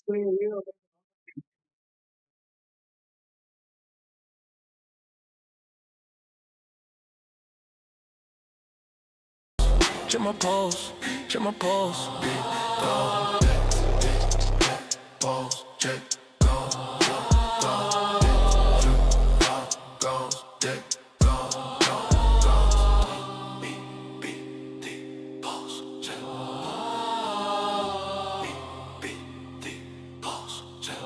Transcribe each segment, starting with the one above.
Check my pulse, check my pulse. Big dog, pulse, check, go, check, beat, deep, pulse, check. Beat, deep, pulse, check.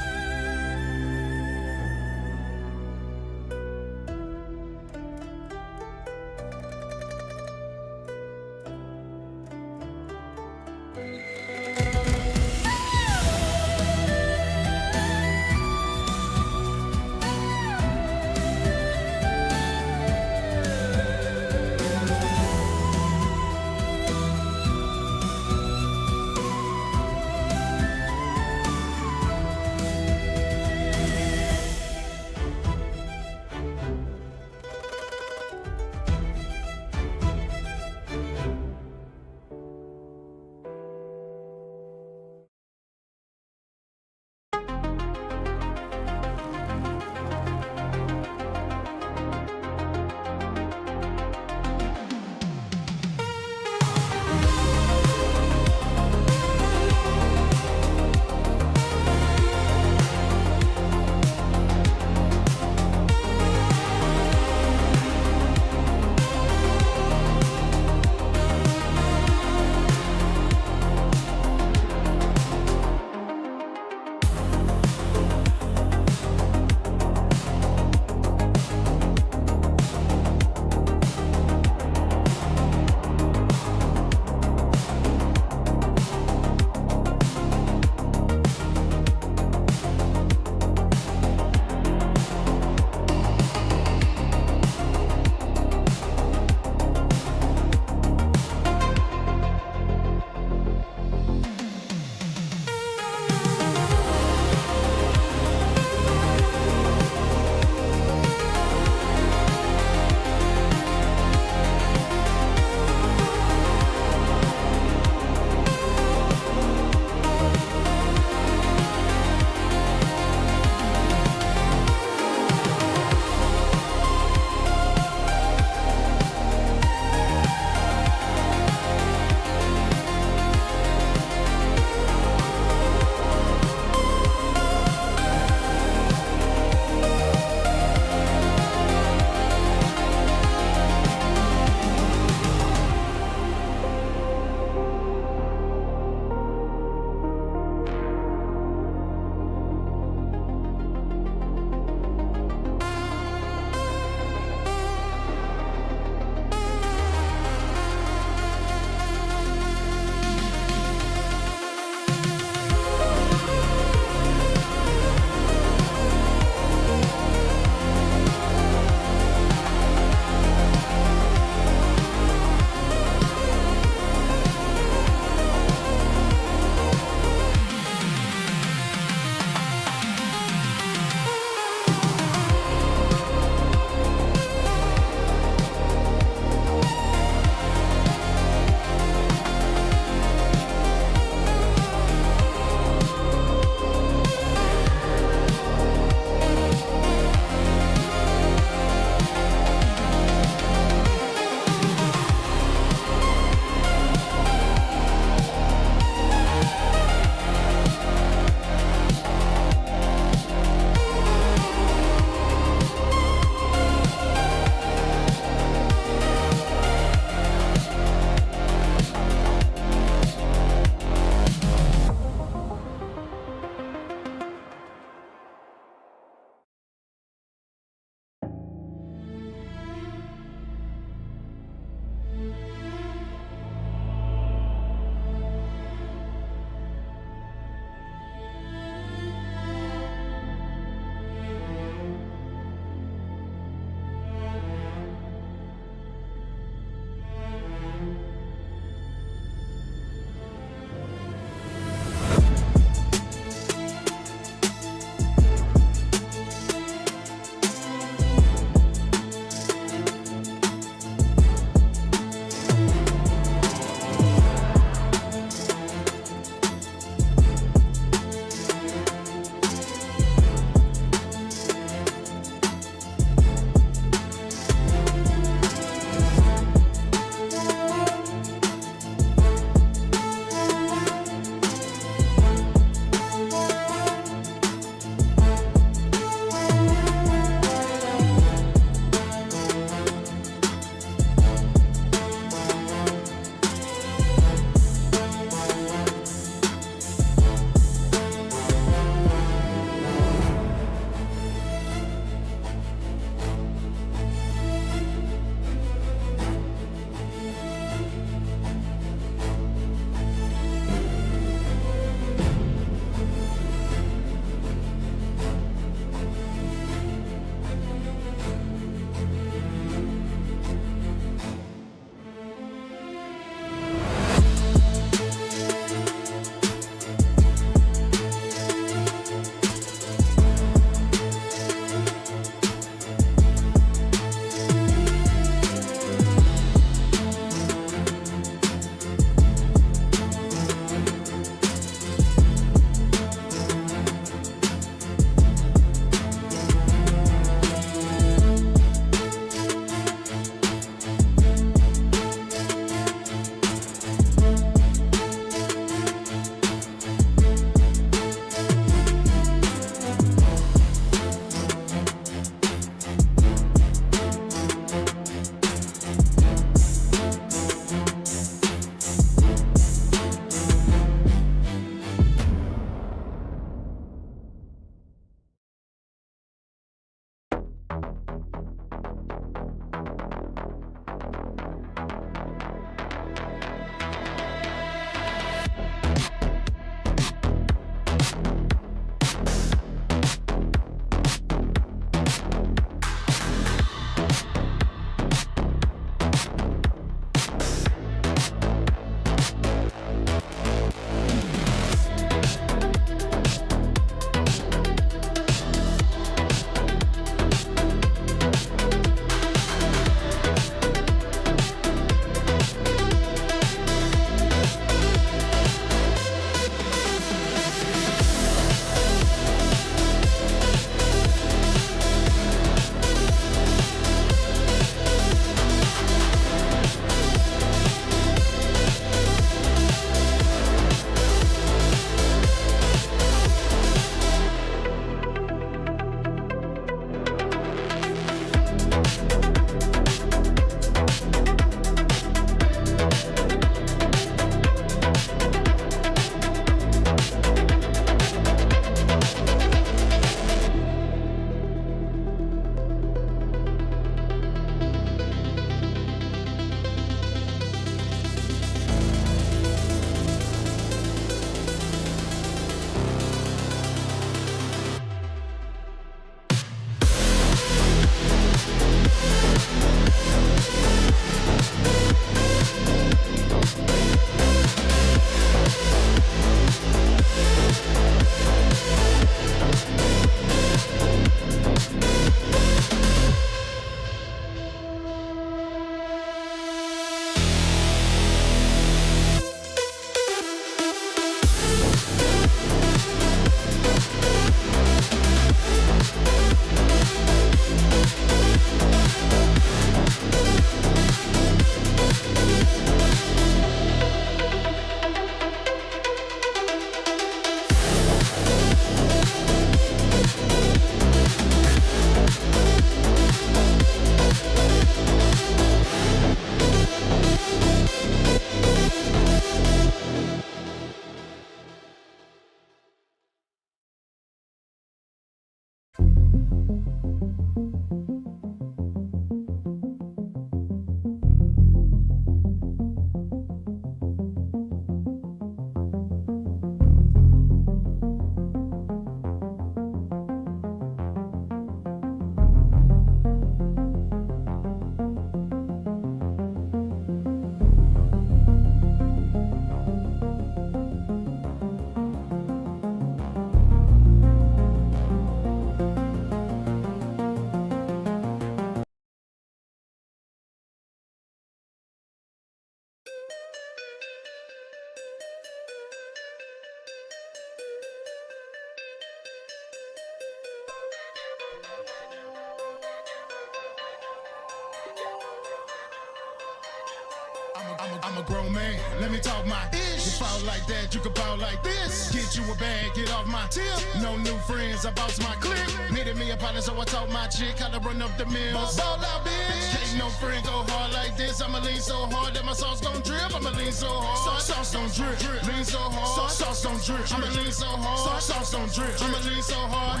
I'm a grown man, let me talk my ish. You fall like that, you can fall like this. Get you a bag, get off my tip. No new friends, I bounce my click. Needed me a partner, so I told my chick how to run up the mills. Ball out, bitch. Can't no friend go hard like this. I'ma lean so hard that my sauce gon' drip. I'ma lean so hard, sauce don't drip. Lean so hard, sauce don't drip. I'ma lean so hard, sauce don't drip. I'ma lean so hard,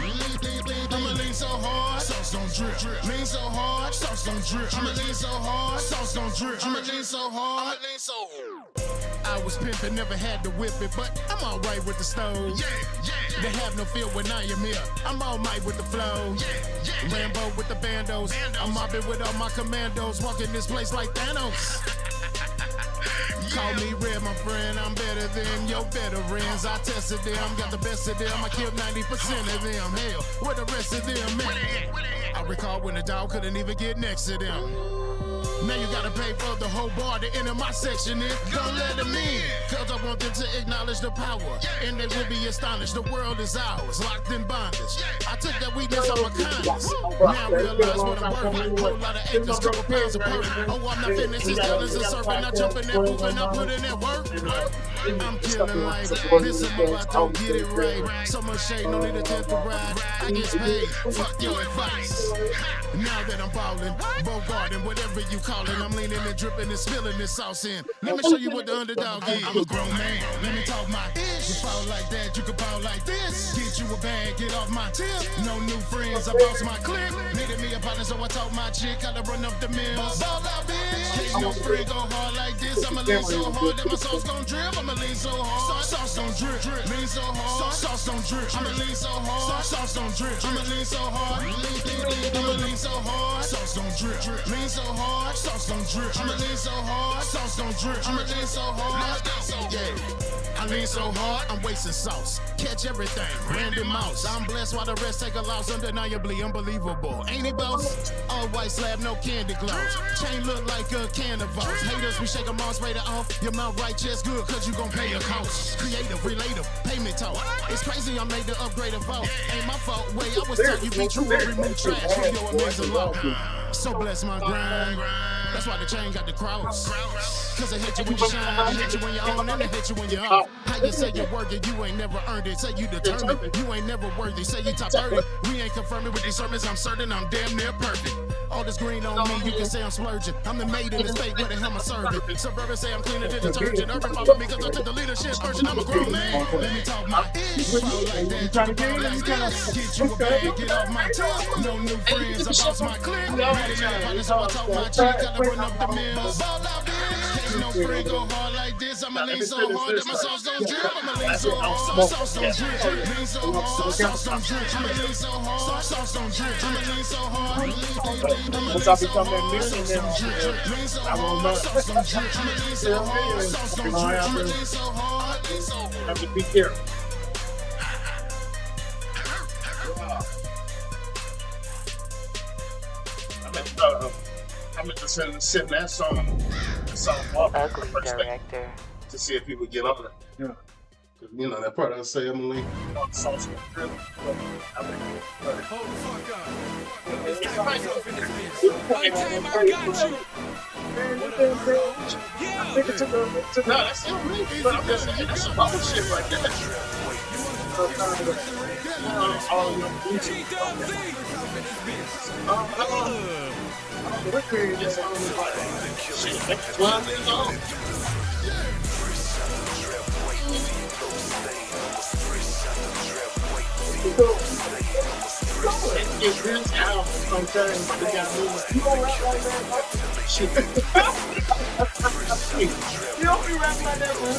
I'ma lean so hard, sauce don't drip. Lean so hard, sauce don't drip. I'ma lean so hard, sauce don't drip. I'ma lean so hard, I'ma lean so hard. I was pimpin', never had to whip it, but I'm alright with the stove. They have no feel when I am here. I'm all might with the flow. Rambo with the bandos. I'm mobbing with all my commandos. Walking this place like Thanos. Call me red, my friend. I'm better than your veterans. I tested them, got the best of them. I killed 90% of them. Hell, where the rest of them, man? I recall when the dog couldn't even get next to them. Now you gotta pay for the whole bar to enter my section in. Don't let them in, cause I want them to acknowledge the power. And they will be astonished, the world is ours, locked in bondage. I took that weakness on my kindness. Now realize what I'm worth. Whole lot of acres, couple pounds of perk. Oh, I'm not finished, these colors are surfing. I jump in that pooping, I put in that work. I'm killing life, this is my I don't get it right. So much shade, no need to test the ride. I get paid, fuck your advice. Now that I'm ballin', Bogartin', whatever you call it, I'm leaning and dripping and spilling this sauce in. Let me show you what the underdog is. I'm a grown man, let me talk my ish. You fall like that, you can fall like this. Get you a bag, get off my tip. No new friends, I bounce my clip. Needed me a partner, so I told my chick how to run up the mills. Ball out, bitch. Ain't no friend go hard like this. I'ma lean so hard that my sauce gon' drip. I'ma lean so hard, sauce don't drip. Lean so hard, sauce don't drip. I'ma lean so hard, sauce don't drip. I'ma lean so hard, I'ma lean so hard, sauce don't drip. Lean so hard, sauce don't drip. I'ma lean so hard, sauce don't drip. I'ma lean so hard, yeah. I lean so hard, I'm wasting sauce. Catch everything, random mouse. I'm blessed while the rest take a loss. Undeniably unbelievable. Ain't he boss? All white slab, no candy gloves. Chain look like a carnival. Haters, we shake them all straight off. Your mouth right chest good, cause you gon' pay a cost. Creative, relative, payment talk. It's crazy I made the upgrade of vote. Ain't my fault, way I was tell you be true and remove trash from your amazing law. So bless my grind. That's why the chain got the cross. Cause it hit you when you shine, it hit you when you're on, and it hit you when you're off. How you say you're worthy, you ain't never earned it. Say you determined, you ain't never worthy. Say you top 30. We ain't confirming with these sermons, I'm certain I'm damn near perfect. All this green on me, you can say I'm splurging. I'm the maid in the state where the hell I'm serving. Suburban say I'm cleaner than detergent. Urban follow me cause I took the leadership version. I'm a grown man. Let me talk my ish. Fall like that, you can fall like this. Get you a bag, get off my top. No new friends, I bounce my clip. Ready now, so I told my chick, gotta run up the mills. Ball out, bitch. Ain't no friend go hard like this. I'ma lean so hard that my sauce don't drip. I'ma lean so hard, sauce don't drip. Lean so hard, sauce don't drip. I'ma lean so hard, sauce don't drip. I'ma lean so hard. Once I become that millionaire, I will not have to be careful. I meant to send that song up Ugly first thing director. to see if people get on it. Yeah. You know that part I say Emily. Sauce and drip. Hold the fuck up. It's It's like like- myself in this bitch. Untamed, I got you. Man, What this up, thing, bro? I Yeah. think it took a No, that's Emily. But I'm just saying that's some other shit right there. all your music. G-Dub-Z. The record Just is shit. That's 12 years old. It's this album sometimes they got me. You don't rap like that, bro. Shit. You don't be rapping like that, man.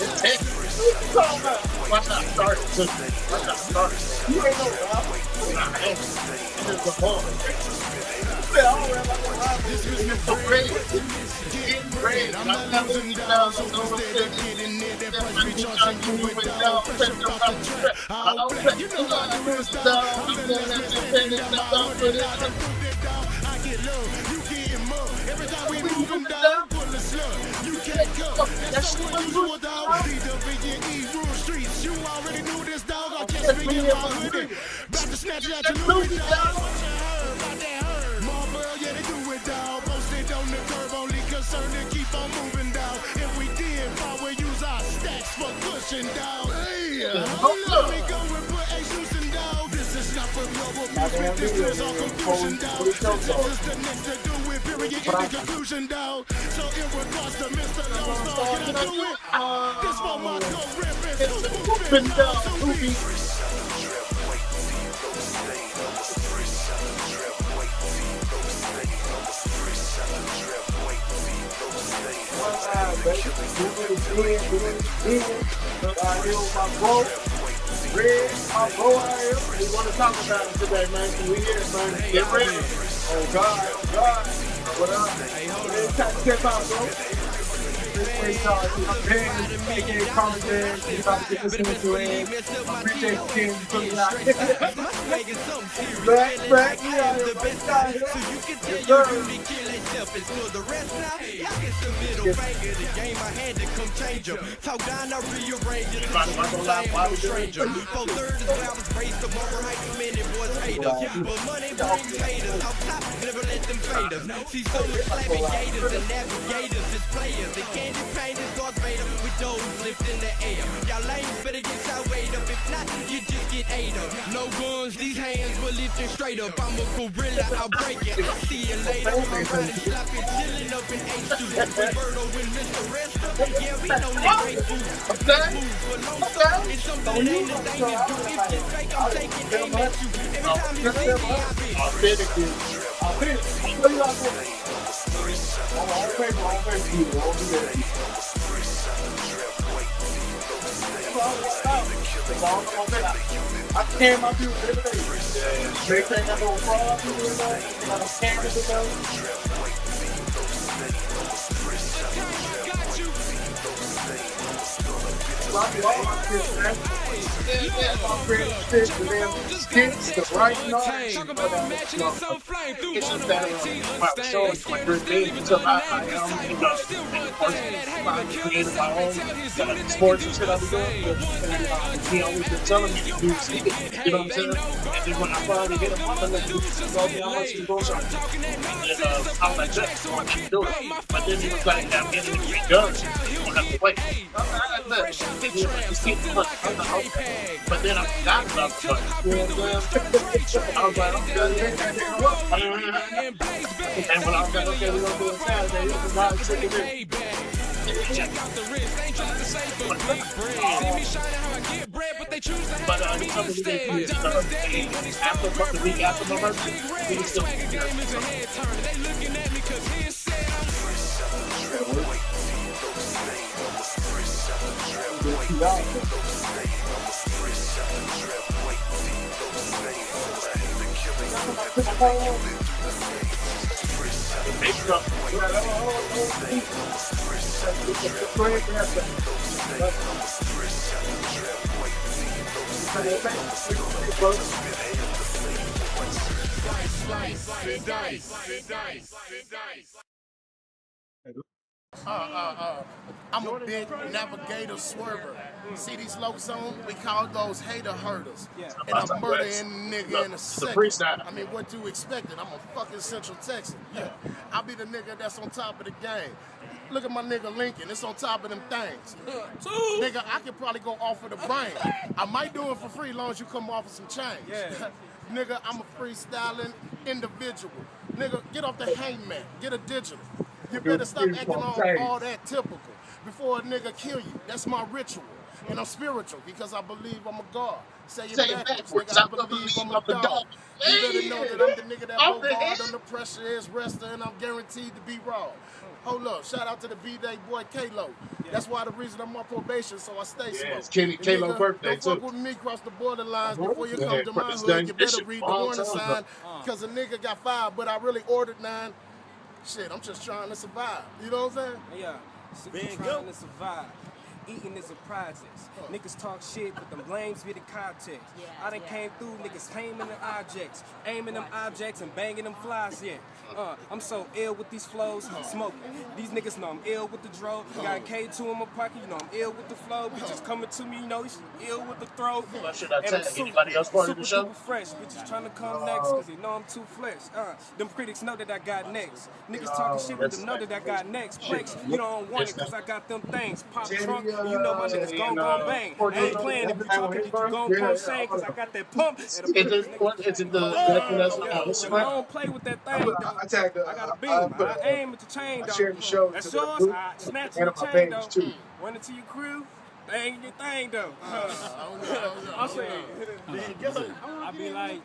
It's Texas. What you talking about? Watch how I started. Watch how I started. You ain't no rapper. Nah, I ain't. It's the ball. You said I don't rap like that rapper. It's so crazy. Getting crazy. I'm not losing down. I'm going to We want to talk about it today, man. Can we hear it, man? Get ready. Oh God, what up? Hey, hold It's up. time to step out, bro. This y'all. I'm paying aka Common Dan. You about to get this into it. Appreciate you getting to me out. Back, you out here, man. You out here. So you can tell Yes, you sir. really kill yourself. It's for the rest now. Y'all get the middle finger. The game I had to come change them. Talk down, I rearrange it. I ain't no stranger. 4/3 is where I was raised. Tomorrow hype many boys hate us. But money brings haters. Off top, never let them fade us. See so much slapping gators and navigators as players. The candy painters, Darth Vader with those lift in the air. Y'all lanes better get your weight up. If not, you just get ate up. No guns, these hands will lift it straight up. I'm a gorilla, I'll break it. I'll see you later. I'm riding sloppy, chilling up in H2. Roberto and Mr. Resta. Yeah, we know they break food. Move for long stuff. It's something that ain't a thing to do. If you fake, I'm taking aim at you. Every time you see me, I be. Authentic is I'll finish. What you out there? On paper, you won't do that. I came up here every day. They think I know fraud people in there. I know scammers in there. I do all my shit, man. My friends, shit, and then skits, the writing, all that shit. Talk about matching and some flame through it's one just of that my teeth. my show is my great thing until I am creating my own sports and shit I be doing. And he always been telling me to do skit, you know what I'm saying? And then when I finally get him up, I'm like, dude, go be honest, you go something. And I'm like, that, so I keep doing it. But then he was like, I'm getting it redone. You don't have to wait. I'm like, that's it. You keep look, I'm like, okay. But then I forgot about the button. You know what I'm saying? I was like, okay, and when I was like, okay, we're gonna do it Saturday, this is my second day. Check out the wrist, ain't trying to say but big bread. See me shining how I get bread, but they choose to have But me it's something to instead. do with after the week after my birthday, we still Swagger game is a head turner. They looking at me cause he said I'm a big navigator swerver. See these logos on? We call those hater herders. And I'm murdering nigga in a second. I mean, what you expected? I'm a fucking Central Texan. Yeah. I'll be the nigga that's on top of the game. Look at my nigga Lincoln. It's on top of them things. Nigga, I could probably go off of the brain. I might do it for free as long as you come off of some change. Nigga, I'm a freestyling individual. Nigga, get off the hangman. Get a digital. You better stop acting all that typical before a nigga kill you. That's my ritual. And I'm spiritual because I believe I'm a god. Say it backwards, nigga, I believe I'm a dog. You better know that I'm the nigga that go hard under pressure is wrestler and I'm guaranteed to be raw. Hold up, shout out to the B-Day boy K-Lo. That's why the reason I'm on probation, so I stay slow. It's K-Lo birthday too. Don't fuck with me cross the borderlines before you come to my hood. You better read the warning sign, because a nigga got 5, but I really ordered 9. Shit, I'm just trying to survive. You know what I'm saying? Yeah, trying to survive. Eating is a process. Niggas talk shit, but them blames be the context. I done came through, niggas aiming them objects. Aiming them objects and banging them flies, I'm so ill with these flows, smoking. These niggas know I'm ill with the dro. Got a K2 in my pocket, you know I'm ill with the flow. Bitches coming to me, you know, ill with the throat. Should I tell anybody else part of the show? Super fresh, bitches trying to come next, cause they know I'm too flesh. Them critics know that I got next. Niggas talking shit, but them know that I got next. Flex, you don't want it, cause I got them things. Pop trunk, you know my niggas gon' bang. I ain't playing if you talking, you gon' pump same, cause I got that pump. Is it the I don't play with that thing, though. I got a beam. I aim at the chain, though. That's yours. I snatch the chain, though. Run it to your crew. Bang your thing, though. I'm saying, I be like,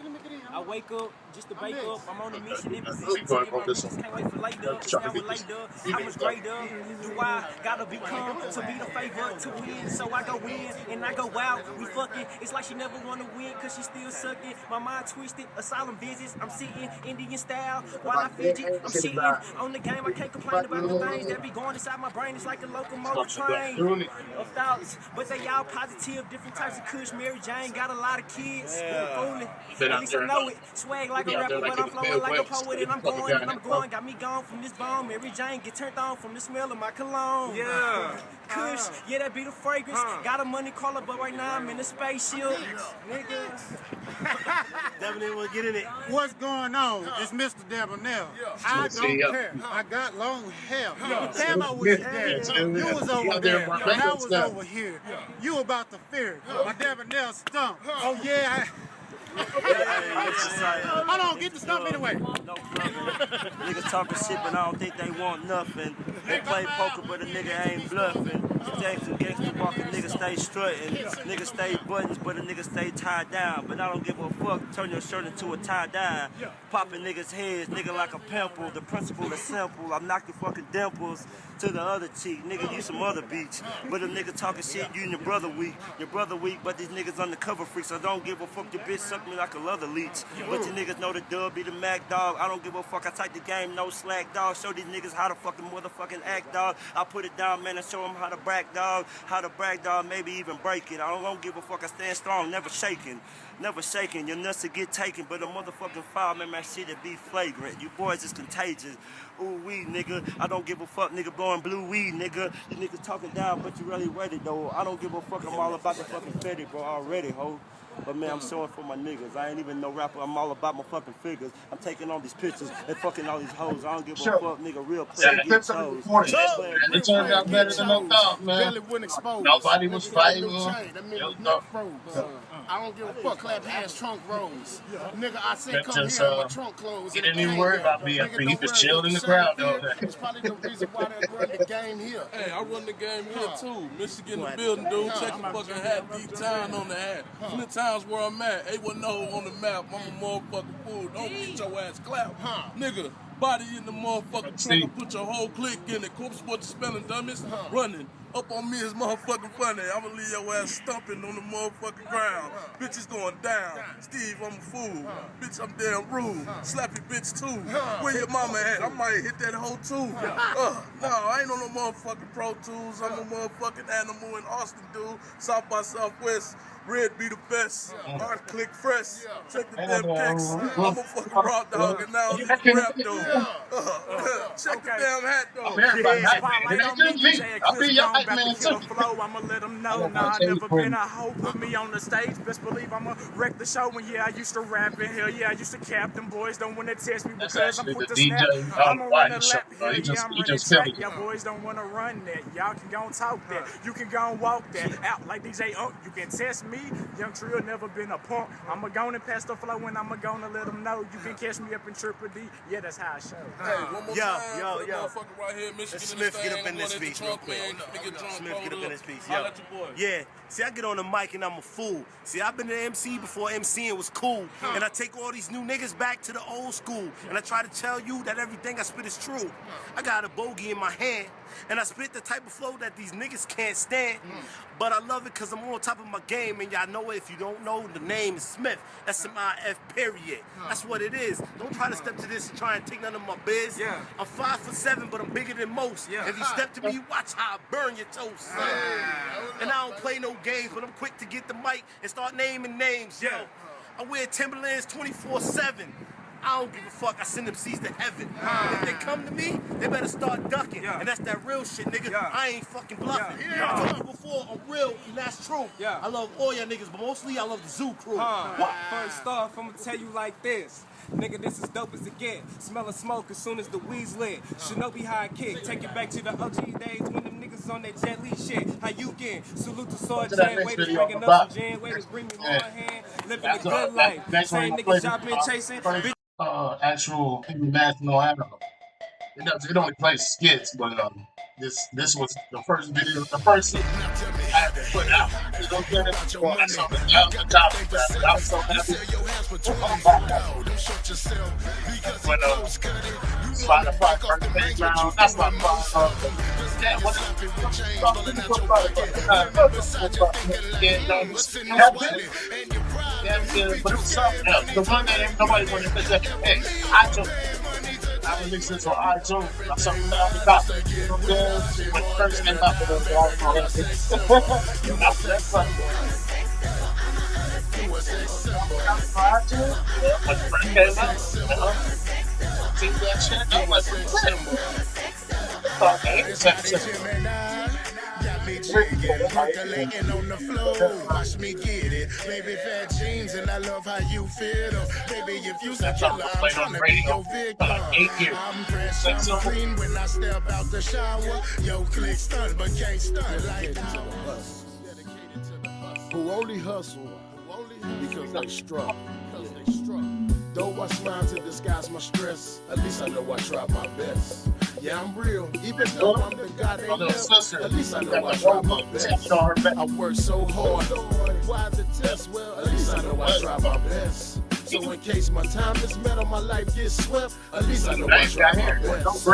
I wake up just to wake up. I'm on a mission in position to get my niggas. Can't wait for later. It's now with later. How much greater do I gotta become to be the favorite to win? So I go in and I go out. We fucking. It's like she never wanna win cause she still sucking. My mind twisted. Asylum visits. I'm sitting Indian style while I fidget. I'm sitting on the game. I can't complain about the things that be going inside my brain. It's like a locomotive train of thoughts, but they all positive. Different types of kush. Mary Jane got a lot of kids. Fooling. At least I know it. Swag like a rapper, but I'm flowing like a poet, and I'm going. Got me gone from this bone. Mary Jane get turned on from the smell of my cologne. Yeah. Kush, yeah, that be the fragrance. Got a money caller, but right now I'm in a spaceship. Nigga. Definitely will get in it. What's going on? It's Mr. Debonair. I don't care. I got long hair. Damn, I wish there. You was over there, and I was over here. You about to fear. My Debonair stump. Oh, yeah. Hold on, get the stump anyway. No niggas talking shit, but I don't think they want nothing. They play poker, but a nigga ain't bluffing. Gangster walking, niggas stay strutting. Niggas stay buttons, but a nigga stay tied down. But I don't give a fuck, turn your shirt into a tie-dye. Popping niggas' heads, nigga like a pimple. The principle is simple, I knock your fucking dimples to the other cheek. Nigga, you some other beach. But a nigga talking shit, you and your brother weak. Your brother weak, but these niggas undercover freaks. So don't give a fuck, your bitch suck me like a leather leech. But you niggas know the dub be the Mac dog. I don't give a fuck, I take the game, no slack dog. Show these niggas how to fucking motherfucking act dog. I put it down, man, and show them how to brag dog. How to brag dog, maybe even break it. I don't give a fuck, I stand strong, never shaking. Never shaking, your nuts will get taken, but a motherfucking file, man, that shit it be flagrant. You boys is contagious. Ooh, weed, nigga. I don't give a fuck, nigga, blowing blue weed, nigga. You niggas talking down, but you really ready, though. I don't give a fuck, I'm all about the fucking fetty, bro, already, ho. But man, I'm showing for my niggas. I ain't even no rapper. I'm all about my fucking figures. I'm taking all these pictures and fucking all these hoes. I don't give a fuck, nigga. Real player get toes. And it turned out better than I thought, man. Nobody was fighting. I don't give a fuck. Clap ass trunk rolls. Nigga, I said come here in my trunk clothes. He didn't even worry about me. He just chilled in the crowd, though. It's probably the reason why they run the game here. Hey, I run the game here too. Michigan in the building, dude. Check the fucking hat. D-Town on the hat. Flint Town's where I'm at. A1-0 on the map. I'm a motherfucking fool. Don't get your ass clapped. Nigga, body in the motherfucking trunk. I put your whole clique in it. Corpse what you spelling dummies. Running. Up on me is motherfucking funny. I'ma leave your ass stumping on the motherfucking ground. Bitch is going down. Steve, I'm a fool. Bitch, I'm damn rude. Slappy bitch too. Where your mama at? I might hit that hoe too. No, I ain't on no motherfucking Pro Tools. I'm a motherfucking animal in Austin, dude. South by Southwest. Red be the best. Art click fresh. Check the damn kicks. I'm a fucking raw dog and now I'm rap though. Check the damn hat though. I'll be your hype man too. I'ma let them know. Nah, I never been a hoe. Put me on the stage. Best believe I'ma wreck the show. And yeah, I used to rap in here. Yeah, I used to cap them boys. Don't wanna test me because I'm quick to snap. I'ma run a lap here. Yeah, I'm running track. Y'all boys don't wanna run that. Y'all can go and talk that. You can go and walk that. Out like DJ Unk. You can test me. Young Trill never been a punk. I'ma go and pass the flow and I'ma go and let them know. You can catch me up in Triple D. Yeah, that's how I show. Hey, one more time for the motherfucker right here, Michigan. Smith, get up in this piece real quick. Smith, get up in this piece. Yo. Yeah. See, I get on the mic and I'm a fool. See, I've been an MC before MCing was cool. And I take all these new niggas back to the old school. And I try to tell you that everything I spit is true. I got a bogey in my hand. And I spit the type of flow that these niggas can't stand. But I love it because I'm on top of my game. And y'all know it. If you don't know, the name is Smith. S-M-I-F period. That's what it is. Don't try to step to this and try and take none of my biz. I'm 5'7", but I'm bigger than most. If you step to me, watch how I burn your toast. And I don't play no games, but I'm quick to get the mic and start naming names. Yo, I wear Timberlands 24/7. I don't give a fuck. I send them seeds to heaven. If they come to me, they better start ducking. And that's that real shit, nigga. I ain't fucking bluffing. I told you before, I'm real, and that's true. I love all y'all niggas, but mostly I love the Zoo crew. First off, I'm gonna tell you like this. Nigga, this is dope as it get. Smell of smoke as soon as the weed's lit. Shinobi high kick. Take it back to the OG days when them niggas on that Jet Li shit. How you get? Salute to Sword Jan. Waiters bringing up some gin. Waiters bring me more hand. Living a good life. Same niggas y'all been chasing. Actual national anthem. It only plays skits, but this was the first video, the first thing I had to put out. You know what I'm saying? Well, I saw the I was so happy. When Spotify first came down, that's my yeah, what but it was something else. The one that ain't nobody wanted to say, hey, iTunes. I released this on iTunes. I saw it on the top. You know what I'm saying? When it first came out, it was all that's funny. When it first came out, see that shit? I was percolating on the floor, watch me get it. Baby, fat jeans, and I love how you feel them. Baby, if you's a killer, I'm trying to be your victim. I'm fresh, I'm clean when I step out the shower. Yo, click stun, but can't stun like ours. Who only hustle because they struggle. Though I smile to disguise my stress, at least I know I try my best. Yeah, I'm real, even though I'm the guy they know. At least I know I try my best. I work so hard. Why the test? Well, at least I know I try my best. So in case my time is met or my life gets swept, at least I know I try my best.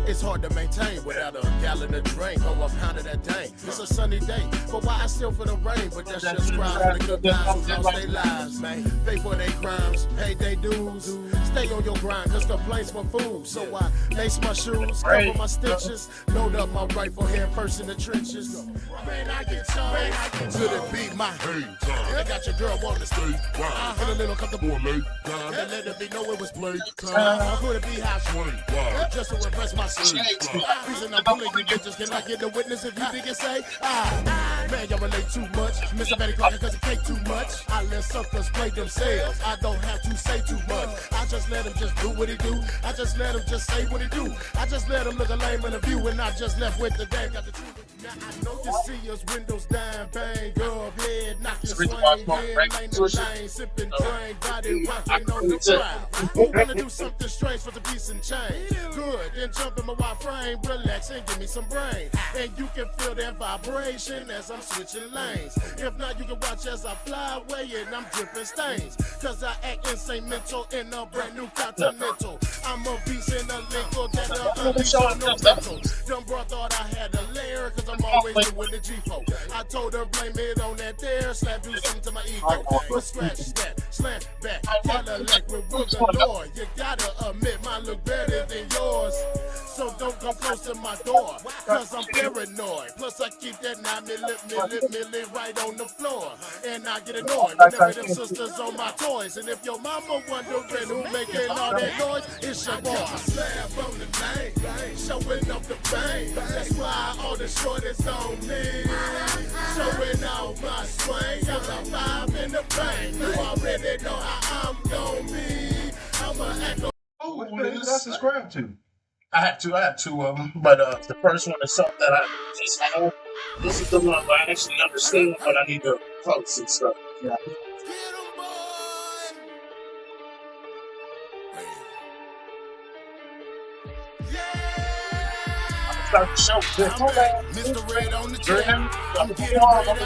It's hard to maintain without a gallon of drink or a pound of that dang. It's a sunny day, but why I still for the rain? But that's just crimes for the good times who lost their lives, man. Pay for their crimes, pay their dues. Stay on your grind, cause complaints for food. So I lace my shoes, cover my stitches, load up my rifle here first in the trenches. Man, I get charged. To the beat, my hey time. I got your girl wanting to stay wild. I feel a little comfortable late time. And let it be know it was play time. I put a beehive swing wild. Just to impress my sleep. Reason I'm pulling you bitches. Can I get the witness if you think it say? Man, y'all relate too much. Mr. Betty Clark cause it take too much. I let suckers play themselves. I don't have to say too much. I just let him just do what he do. I just let him just say what he do. I just let him look a lame in the view. And I just left with the gang. Got the truth. Now I know you see us windows down, bang up, head, knock your swing, head, lane to lane, sipping drain, body rocking on the track. Who wanna do something strange for the piece and chain? Good, then jump in my wide frame, relax and give me some brain. And you can feel that vibration as I'm switching lanes. If not, you can watch as I fly away and I'm dripping stains. Cause I act insane mental in a brand new continental. I'm a beast in a lingo that unleash on no mental. Dumb bro thought I had a lair, cause I'm always with the G-Fo. I told her blame it on that there, slap do something to my ego. But scratch that, slam back, Cadillac with wood galore. You gotta admit mine look better than yours. So don't come close to my door, cause I'm paranoid. Plus I keep that 9mm right on the floor. And I get annoyed whenever them sisters on my toys. And if your mama wondering who making all that noise, it's your boy. Slab on the thing, showing off the bang. That's why all the shortest on me. Showing off my swing, cause I'm five in the bang. You already know how I'm gon' be. I'ma act on. Oh, what did I subscribe to? I have two of them, but the first one is something that I just have. This is the one where I actually understand what I need to post and stuff. Yeah. Start the show with this. Mr. Red on the track. I'm getting right out the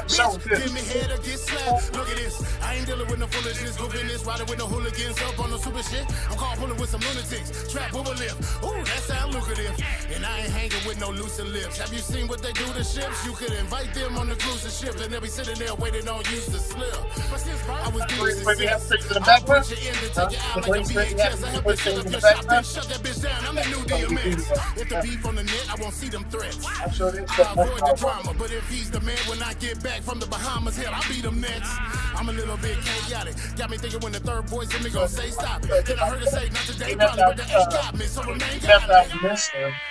trap. Give me head or get slapped. Look at this. I ain't dealing with no foolishness. Go business. Riding with no hooligans up on no super shit. I'm caught pulling with some lunatics. Trap over lip. Ooh, that sound lucrative. And I ain't hanging with no loosened lips. Have you seen what they do to ships? You could invite them on the cruise ship and they'll be sitting there waiting on you to slip. But since I was doing success, I'll put you in to take you out like a VHS. I help you shut up your shop, then shut that bitch down. I'm the new DMX. If the beef on the net, I won't see them threats. I avoid the drama, but if he's the man when I get back from the Bahamas, hell, I'll beat him next. I'm a little bit chaotic. Got me thinking when the third voice in me gon' say stop it. Then I heard her say not today, probably, but the H got me, so remain got me.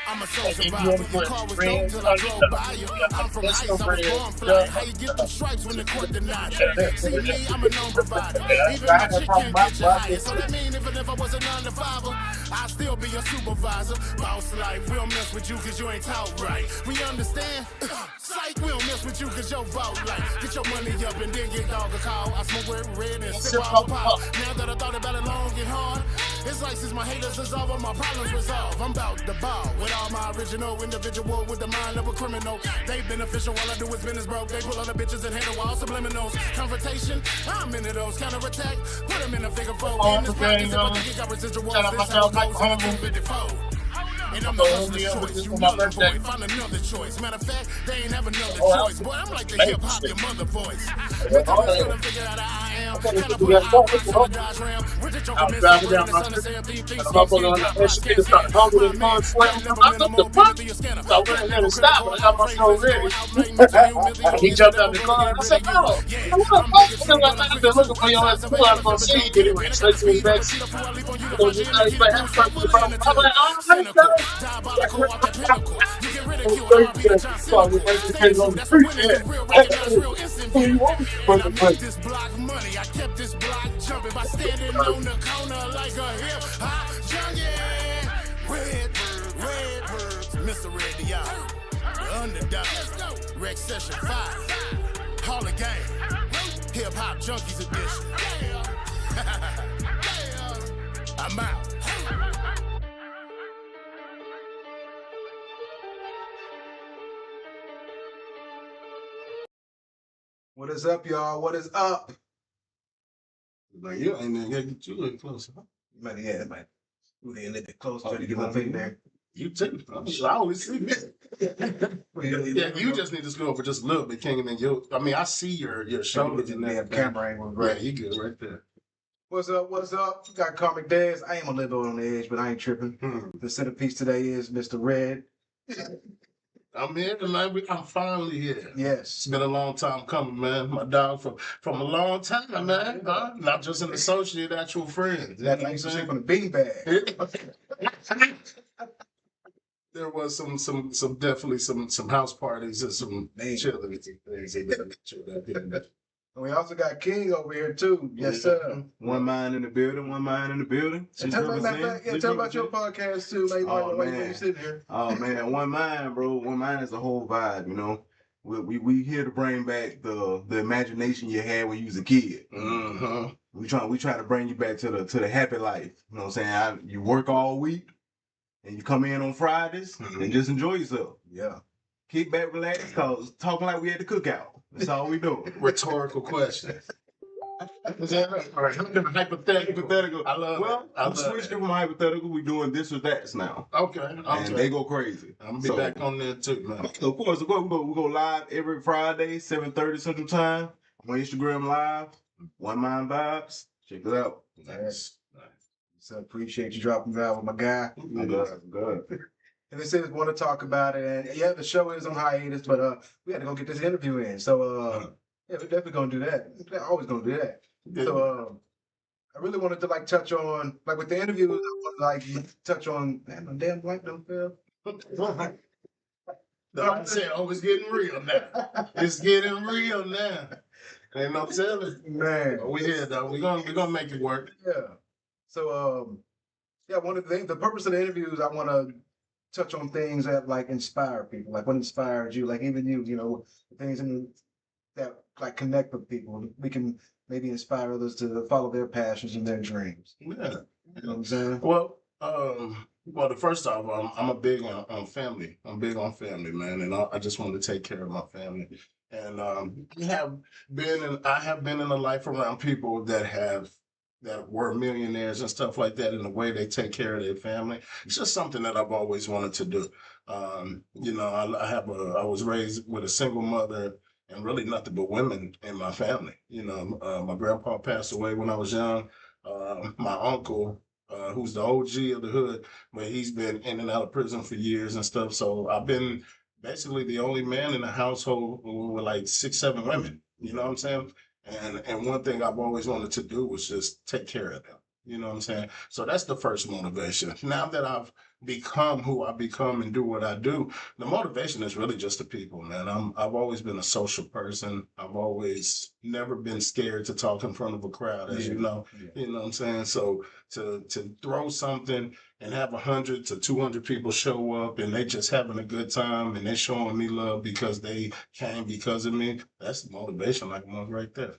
I'm a soul survivor. Your car was dope till I drove by you. I'm from ice, I was born fly. How you get them stripes when the court denied it? See me, I'm a known provider. Even my chick can't get you higher. So that mean even if I was a 9-to-5er, I'd still be your supervisor. Boss life, we don't mess with you cause you ain't taught right. We understand? Psych, we don't mess with you cause your vote like. Get your money up and then get dog a call. I smoke with red and sip all pop. Now that I thought about it long and hard, it's like since my haters dissolve, all my problems resolve. I'm about the ball with all my original individual with the mind of a criminal. They beneficial, all I do is business broke. They pull all the bitches and hit the wall, subliminals. Confrontation, I'm into those counter-attack. Put them in a figure four. In this practice, if I think it got residuals, this how it goes in the 254. And I'm the hustler's choice, you mother boy, find another choice. Matter of fact, they ain't have another choice. Boy, I'm like the hip-hop, your mother voice. With the rest of them figure out I am. Kind of put out on the Dodge Ram. With the joker missing, when the sun is saying things, things, I'm gonna stop, but I got my show ready. He jumped out the car and I said, oh, I've been looking for your ass. I'm gonna see you get it right. Straight to his back. I'm like, oh, diabolical off that pinnacle. You get ridiculed, I'll be the John Cena. That's when it's real, recognize real instant view. And I made this block money. I kept this block jumping by standing on the corner like a hip hop junkie. Red words, Mr. Red the the underdog. Rec Session 5, Hall of Game, Hip Hop Junkies Edition. I'm out. What is up, y'all? What is up? Like, you ain't gonna get you a little closer. Man, yeah, man. You a little bit closer to get my thing there. You too. I always see me. Yeah, you just need to scroll for just a little bit, King, and then you. I mean, I see your shoulders in there. Camera angle, right? Yeah, you good right there. What's up? What's up? You got Comic Dads. I am a little bit on the edge, but I ain't tripping. The centerpiece today is Mr. Red. I'm here tonight. I'm finally here. Yes. It's been a long time coming, man. My dog from a long time, man. Not just an associate, actual friend. That like some shit from the beanbag. There was some definitely some house parties and some chilling things. We also got King over here too. Yes, sir. One mind in the building, one mind in the building. Tell me about your podcast too. Like, when you sitting here. Oh man, One Mind, bro. One Mind is the whole vibe, you know. We here to bring back the imagination you had when you was a kid. We try to bring you back to the happy life. You know what I'm saying? You work all week and you come in on Fridays and just enjoy yourself. Yeah. Kick back, relax, cause talking like we at the cookout. That's all we do. Rhetorical question. Hypothetical. I'm switching from hypothetical. We're doing this or that now. Okay. And they go crazy. I'm gonna be back on there too, man. Of course, we go live every Friday, 7:30 Central Time on Instagram Live, One Mind Vibes. Check it out. Nice. So appreciate you dropping that with my guy. Good. And they said want to talk about it, and yeah, the show is on hiatus, but we had to go get this interview in. So yeah, we're definitely gonna do that. We're always gonna do that. Yeah. So I really wanted to like touch on like with the interview, I want to like touch on man, my damn blank don't feel. I said, oh, it's getting real now. It's getting real now. Ain't no telling. Man. We here though. We're gonna make it work. Yeah. So yeah, one of the purpose of the interviews, I want to touch on things that like inspire people, like what inspired you, like even you know, things that like connect with people. We can maybe inspire others to follow their passions and their dreams. Yeah. You know what I'm saying? Well, the first off, I'm a big on family. I'm big on family, man, and I just want to take care of my family. And I have been in a life around people that were millionaires and stuff like that, in the way they take care of their family. It's just something that I've always wanted to do. You know, I was raised with a single mother and really nothing but women in my family. You know, my grandpa passed away when I was young. My uncle, who's the OG of the hood, but he's been in and out of prison for years and stuff. So I've been basically the only man in the household with like 6, 7 women. You know what I'm saying? And one thing I've always wanted to do was just take care of them. You know what I'm saying? So that's the first motivation. Now that I've become who I become and do what I do, the motivation is really just the people, man. I've always been a social person. I've always never been scared to talk in front of a crowd, as you know. You know what I'm saying? So to throw something and have 100 to 200 people show up and they just having a good time and they showing me love because they came because of me, that's the motivation like a month right there.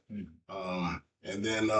And then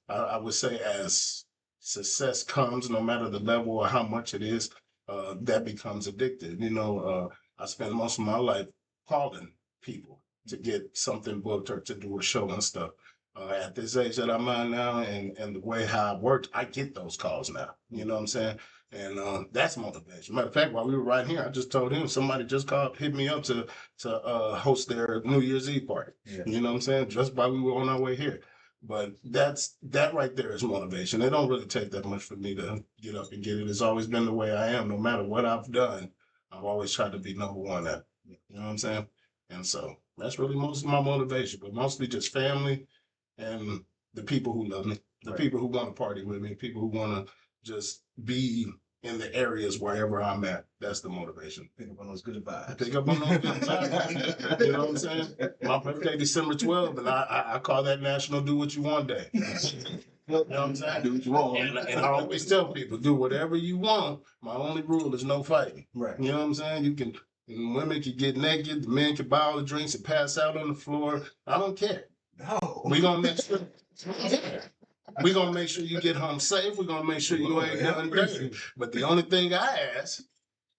I would say as success comes, no matter the level or how much it is, that becomes addictive. You know, I spend most of my life calling people to get something booked or to do a show and stuff. At this age that I'm at now and the way how I worked, I get those calls now. You know what I'm saying? And that's motivation. Matter of fact, while we were right here, I just told him somebody just hit me up to host their New Year's Eve party. Yeah. You know what I'm saying? Just while we were on our way here. But that right there is motivation. It don't really take that much for me to get up and get it. It's always been the way I am. No matter what I've done, I've always tried to be number one at it. You know what I'm saying? And so that's really most of my motivation, but mostly just family and the people who love me, the people who want to party with me, people who want to just be in the areas wherever I'm at. That's the motivation. Pick up on those good vibes. Pick up on those good vibes. You know what I'm saying? My birthday, December 12th, and I call that National Do What You Want Day. You know what I'm saying? Do what you want. And I always tell people, do whatever you want. My only rule is no fighting. Right. You know what I'm saying? Women can get naked, the men can buy all the drinks and pass out on the floor. I don't care. No. We're gonna make sure. We're gonna make sure you get home safe. We're gonna make sure you ain't done dirty. But the only thing I ask,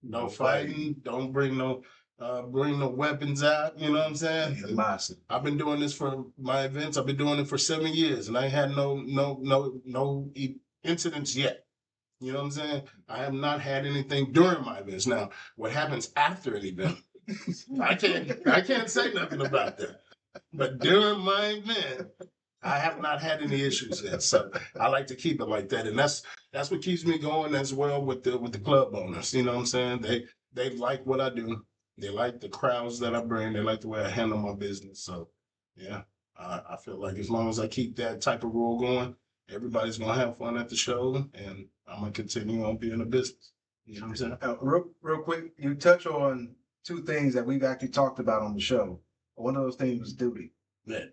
no fighting. Don't bring no weapons out. You know what I'm saying? I've been doing this for my events. I've been doing it for 7 years, and I ain't had no incidents yet. You know what I'm saying? I have not had anything during my events. Now, what happens after an event, I can't say nothing about that. But during my event, I have not had any issues yet. So I like to keep it like that. And that's what keeps me going as well with the club owners. You know what I'm saying? They like what I do. They like the crowds that I bring. They like the way I handle my business. So yeah, I feel like as long as I keep that type of rule going, everybody's gonna have fun at the show, and I'm gonna continue on being a business. You know what I'm saying? Real quick, you touch on 2 things that we've actually talked about on the show. One of those things was duty. Yeah.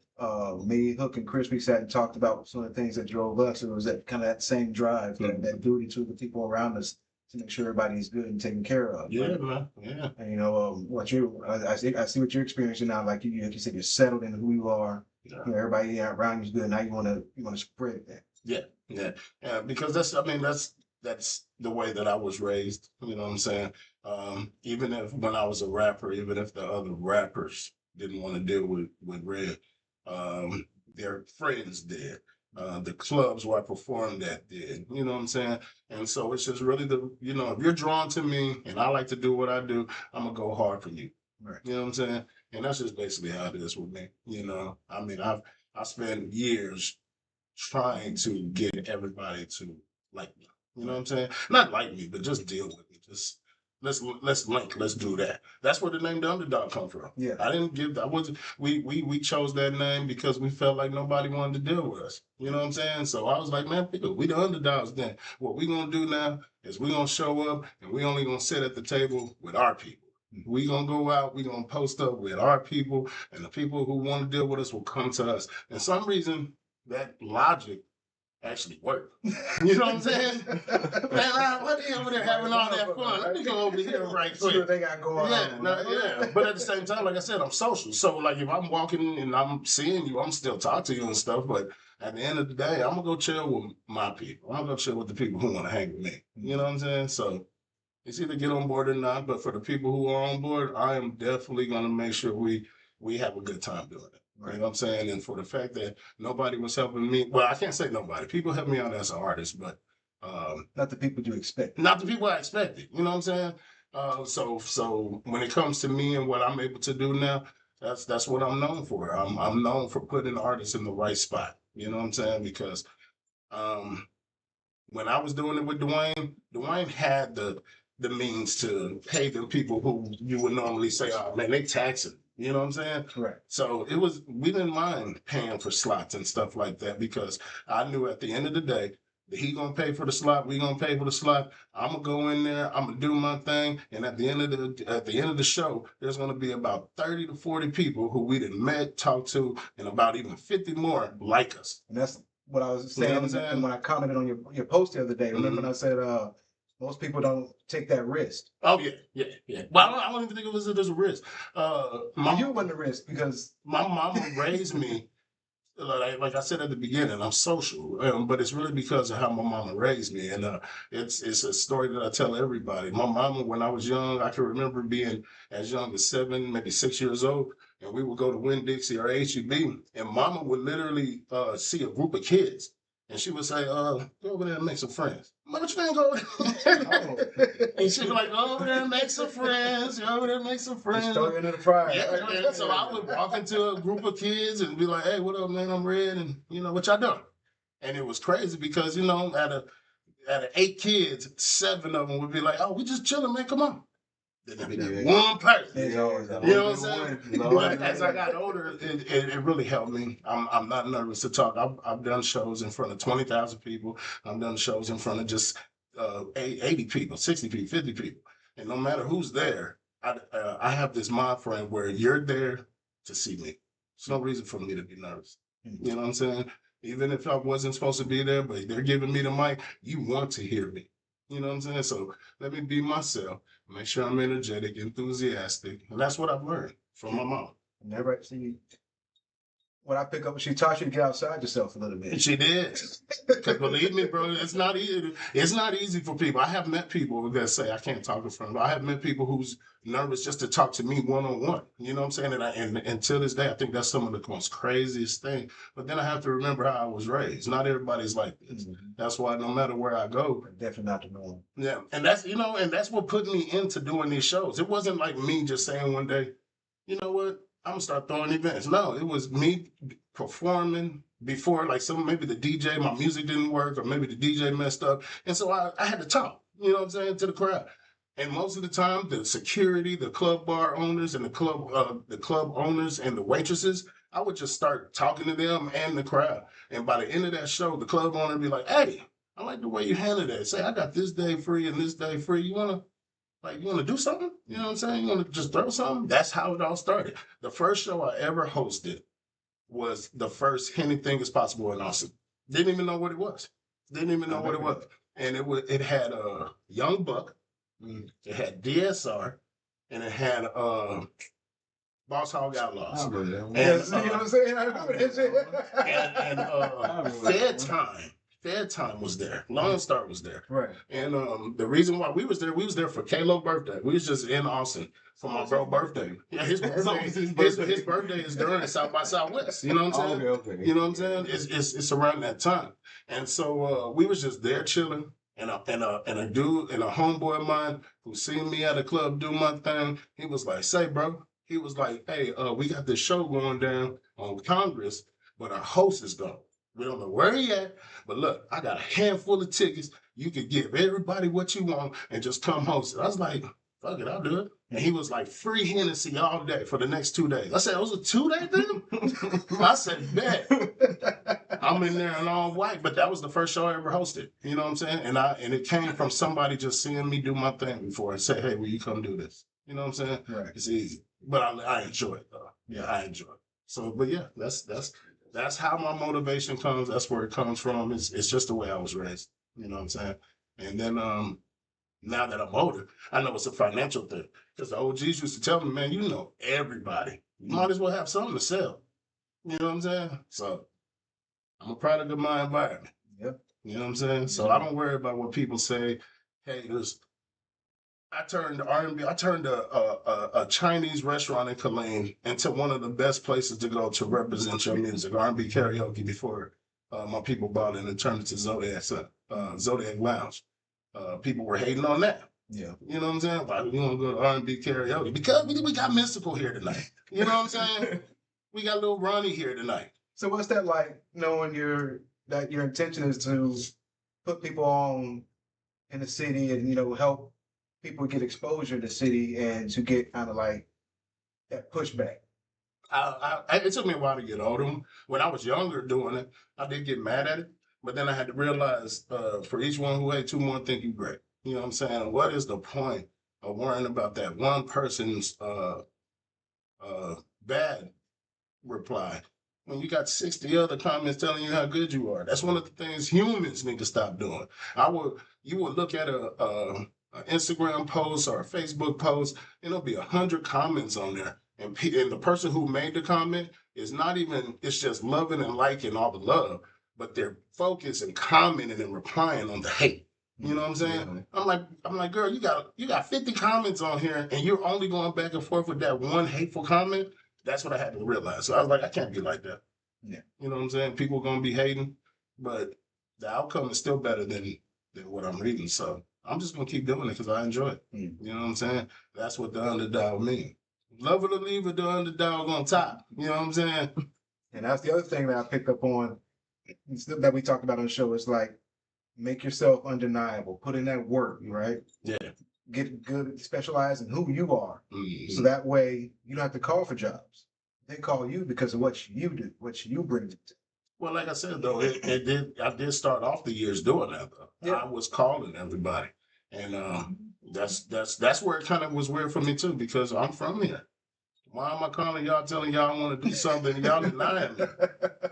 Me, Hook, and Chris, we sat and talked about some of the things that drove us. It was that kind of that same drive, that duty to the people around us to make sure everybody's good and taken care of. Yeah, right? man. Yeah. And you know, I see what you're experiencing now. Like you said, you're settled in who you are. Yeah. You know, everybody around you's good. Now you want to spread that. Yeah. Because that's the way that I was raised. You know what I'm saying? Even if when I was a rapper, even if the other rappers didn't want to deal with Red, their friends did. The clubs where I performed at did. You know what I'm saying? And so it's just really if you're drawn to me and I like to do what I do, I'm gonna go hard for you. Right. You know what I'm saying? And that's just basically how it is with me. You know, I mean, I spent years trying to get everybody to like me. You know what I'm saying? Not like me, but just deal with me. Just let's link. Let's do that. That's where the name The Underdog come from. Yeah. I didn't give. I wasn't. We chose that name because we felt like nobody wanted to deal with us. You know what I'm saying? So I was like, man, we the underdogs. Then what we gonna do now is we gonna show up and we only gonna sit at the table with our people. We gonna go out, we gonna post up with our people, and the people who want to deal with us will come to us. And some reason that logic actually worked. You know what I'm saying? Man, what are you over there having all that fun? Let me go over here right quick. They got going on. Yeah. But at the same time, like I said, I'm social. So like if I'm walking and I'm seeing you, I'm still talking to you and stuff. But at the end of the day, I'm gonna go chill with my people. I'm gonna go chill with the people who want to hang with me. You know what I'm saying? So it's either get on board or not. But for the people who are on board, I am definitely gonna make sure we have a good time doing it. Right. You know what I'm saying? And for the fact that nobody was helping me, well, I can't say nobody. People helped me out as an artist, but not the people you expect. Not the people I expected. You know what I'm saying? So when it comes to me and what I'm able to do now, that's what I'm known for. I'm known for putting artists in the right spot. You know what I'm saying? Because when I was doing it with Dwayne had the means to pay the people who you would normally say, oh man, they taxing. You know what I'm saying? Correct. So we didn't mind paying for slots and stuff like that because I knew at the end of the day that he gonna pay for the slot, we gonna pay for the slot. I'm gonna go in there, I'm gonna do my thing, and at the end of the show, there's gonna be about 30 to 40 people who we done met, talked to, and about even 50 more like us. And that's what I was saying, and when I commented on your post the other day. Remember when I said most people don't take that risk. Oh yeah. Well, I don't even think of it as a risk. You wasn't a risk because my mama raised me. Like I said at the beginning, I'm social, but it's really because of how my mama raised me, and it's a story that I tell everybody. My mama, when I was young, I can remember being as young as 7, maybe 6 years old, and we would go to Winn-Dixie or HEB, and mama would literally see a group of kids. And she would say, go over there and make some friends. Mother, what you ain't go there? And she'd be like, go over there and make some friends. Go over there and make some friends. Just throw you into the fire. Yeah, so I would walk into a group of kids and be like, hey, what up, man? I'm Red. And, you know, what y'all doing? And it was crazy because, you know, out of 8 kids, 7 of them would be like, oh, we just chilling, man. Come on. Then it'd be that one person. You know what I'm saying? But as I got older, it really helped me. I'm not nervous to talk. I've done shows in front of 20,000 people. I've done shows in front of just 80 people, 60 people, 50 people. And no matter who's there, I have this mind frame where you're there to see me. There's no reason for me to be nervous. You know what I'm saying? Even if I wasn't supposed to be there, but they're giving me the mic, you want to hear me. You know what I'm saying? So let me be myself. Make sure I'm energetic, enthusiastic. And that's what I've learned from my mom. Never see what I pick up, she taught you to get outside yourself a little bit. She did. Because believe me, bro, it's not easy. It's not easy for people. I have met people that say I can't talk in front of them. I have met people who's nervous just to talk to me one-on-one. You know what I'm saying? And until this day, I think that's some of the most craziest thing. But then I have to remember how I was raised. Not everybody's like this. Mm-hmm. That's why no matter where I go. Definitely not the norm. Yeah. And that's, you know, and that's what put me into doing these shows. It wasn't like me just saying one day, you know what? I'm gonna start throwing events. No, it was me performing before, like maybe the DJ, my music didn't work, or maybe the DJ messed up. And so I had to talk, you know what I'm saying, to the crowd. And most of the time, the security, the club bar owners, and the club owners and the waitresses, I would just start talking to them and the crowd. And by the end of that show, the club owner would be like, hey, I like the way you handle that. Say, I got this day free and this day free. You wanna do something? You know what I'm saying? You want to just throw something? That's how it all started. The first show I ever hosted was the first Anything Is Possible in Austin. Didn't even know what it was. And it had Young Buck, it had DSR, and it had Boss Hog Outlaws. You know what I'm saying? I remember that shit. and Fair Time was there. Lone Star was there. Right. And the reason why we was there for Kalo's birthday. We was just in Austin for my bro's birthday. Yeah, his birthday is during South by Southwest. You know what I'm saying? Okay. You know what I'm saying? It's around that time. And so we was just there chilling. And a dude and a homeboy of mine who seen me at a club do my thing, he was like, say, bro, He was like, "Hey, we got this show going down on Congress, but our host is gone. We don't know where he at, but look, I got a handful of tickets. You could give everybody what you want and just come host it." I was like, "Fuck it, I'll do it." And he was like, "Free Hennessy all day for the next 2 days." I said, "It was a 2-day thing?" I said, "Bet." I'm in there in all white, but that was the first show I ever hosted. You know what I'm saying? And it came from somebody just seeing me do my thing before and say, "Hey, will you come do this?" You know what I'm saying? Right. It's easy, but I enjoy it though. Yeah, I enjoy it. So, but yeah, that's how my motivation comes. That's where it comes from. It's just the way I was raised. You know what I'm saying? And then now that I'm older, I know it's a financial thing. Because the OGs used to tell me, "Man, you know everybody. You might as well have something to sell." You know what I'm saying? So I'm a product of my environment. Yep. You know what I'm saying? So I don't worry about what people say. Hey, I turned R&B. I turned a Chinese restaurant in Killeen into one of the best places to go to represent your music, R&B karaoke, before my people bought it and turned it to Zodiac Lounge. People were hating on that. Yeah. You know what I'm saying? Why do we want to go to R&B karaoke? Because we got Mystical here tonight. You know what I'm saying? We got Lil Ronnie here tonight. So what's that like, knowing that your intention is to put people on in the city and, help people get exposure to the city and to get kind of like that pushback? It took me a while to get older. When I was younger doing it, I did get mad at it. But then I had to realize for each one who hates, 2 more think you great. You know what I'm saying? What is the point of worrying about that one person's bad reply when you got 60 other comments telling you how good you are? That's one of the things humans need to stop doing. You would look at an Instagram post or a Facebook post, and there'll be 100 comments on there. And the person who made the comment is not even, it's just loving and liking all the love, but they're focused and commenting and replying on the hate. You know what I'm saying? Yeah. I'm like, girl, you got 50 comments on here and you're only going back and forth with that one hateful comment. That's what I had to realize. So I was like, I can't be like that. Yeah. You know what I'm saying? People are gonna be hating, but the outcome is still better than what I'm reading. So I'm just gonna keep doing it because I enjoy it. You know what I'm saying? That's what the underdog means. Love it or leave it, the underdog on top. You know what I'm saying? And that's the other thing that I picked up on that we talked about on the show is like, make yourself undeniable. Put in that work, right? Yeah. Get good, specialize in who you are. Mm-hmm. So that way you don't have to call for jobs. They call you because of what you do, what you bring to it. Well, like I said, though, I did start off the years doing that, though. Yeah. I was calling everybody. And that's where it kind of was weird for me, too, because I'm from here. Why am I calling y'all, telling y'all I want to do something and y'all denying me?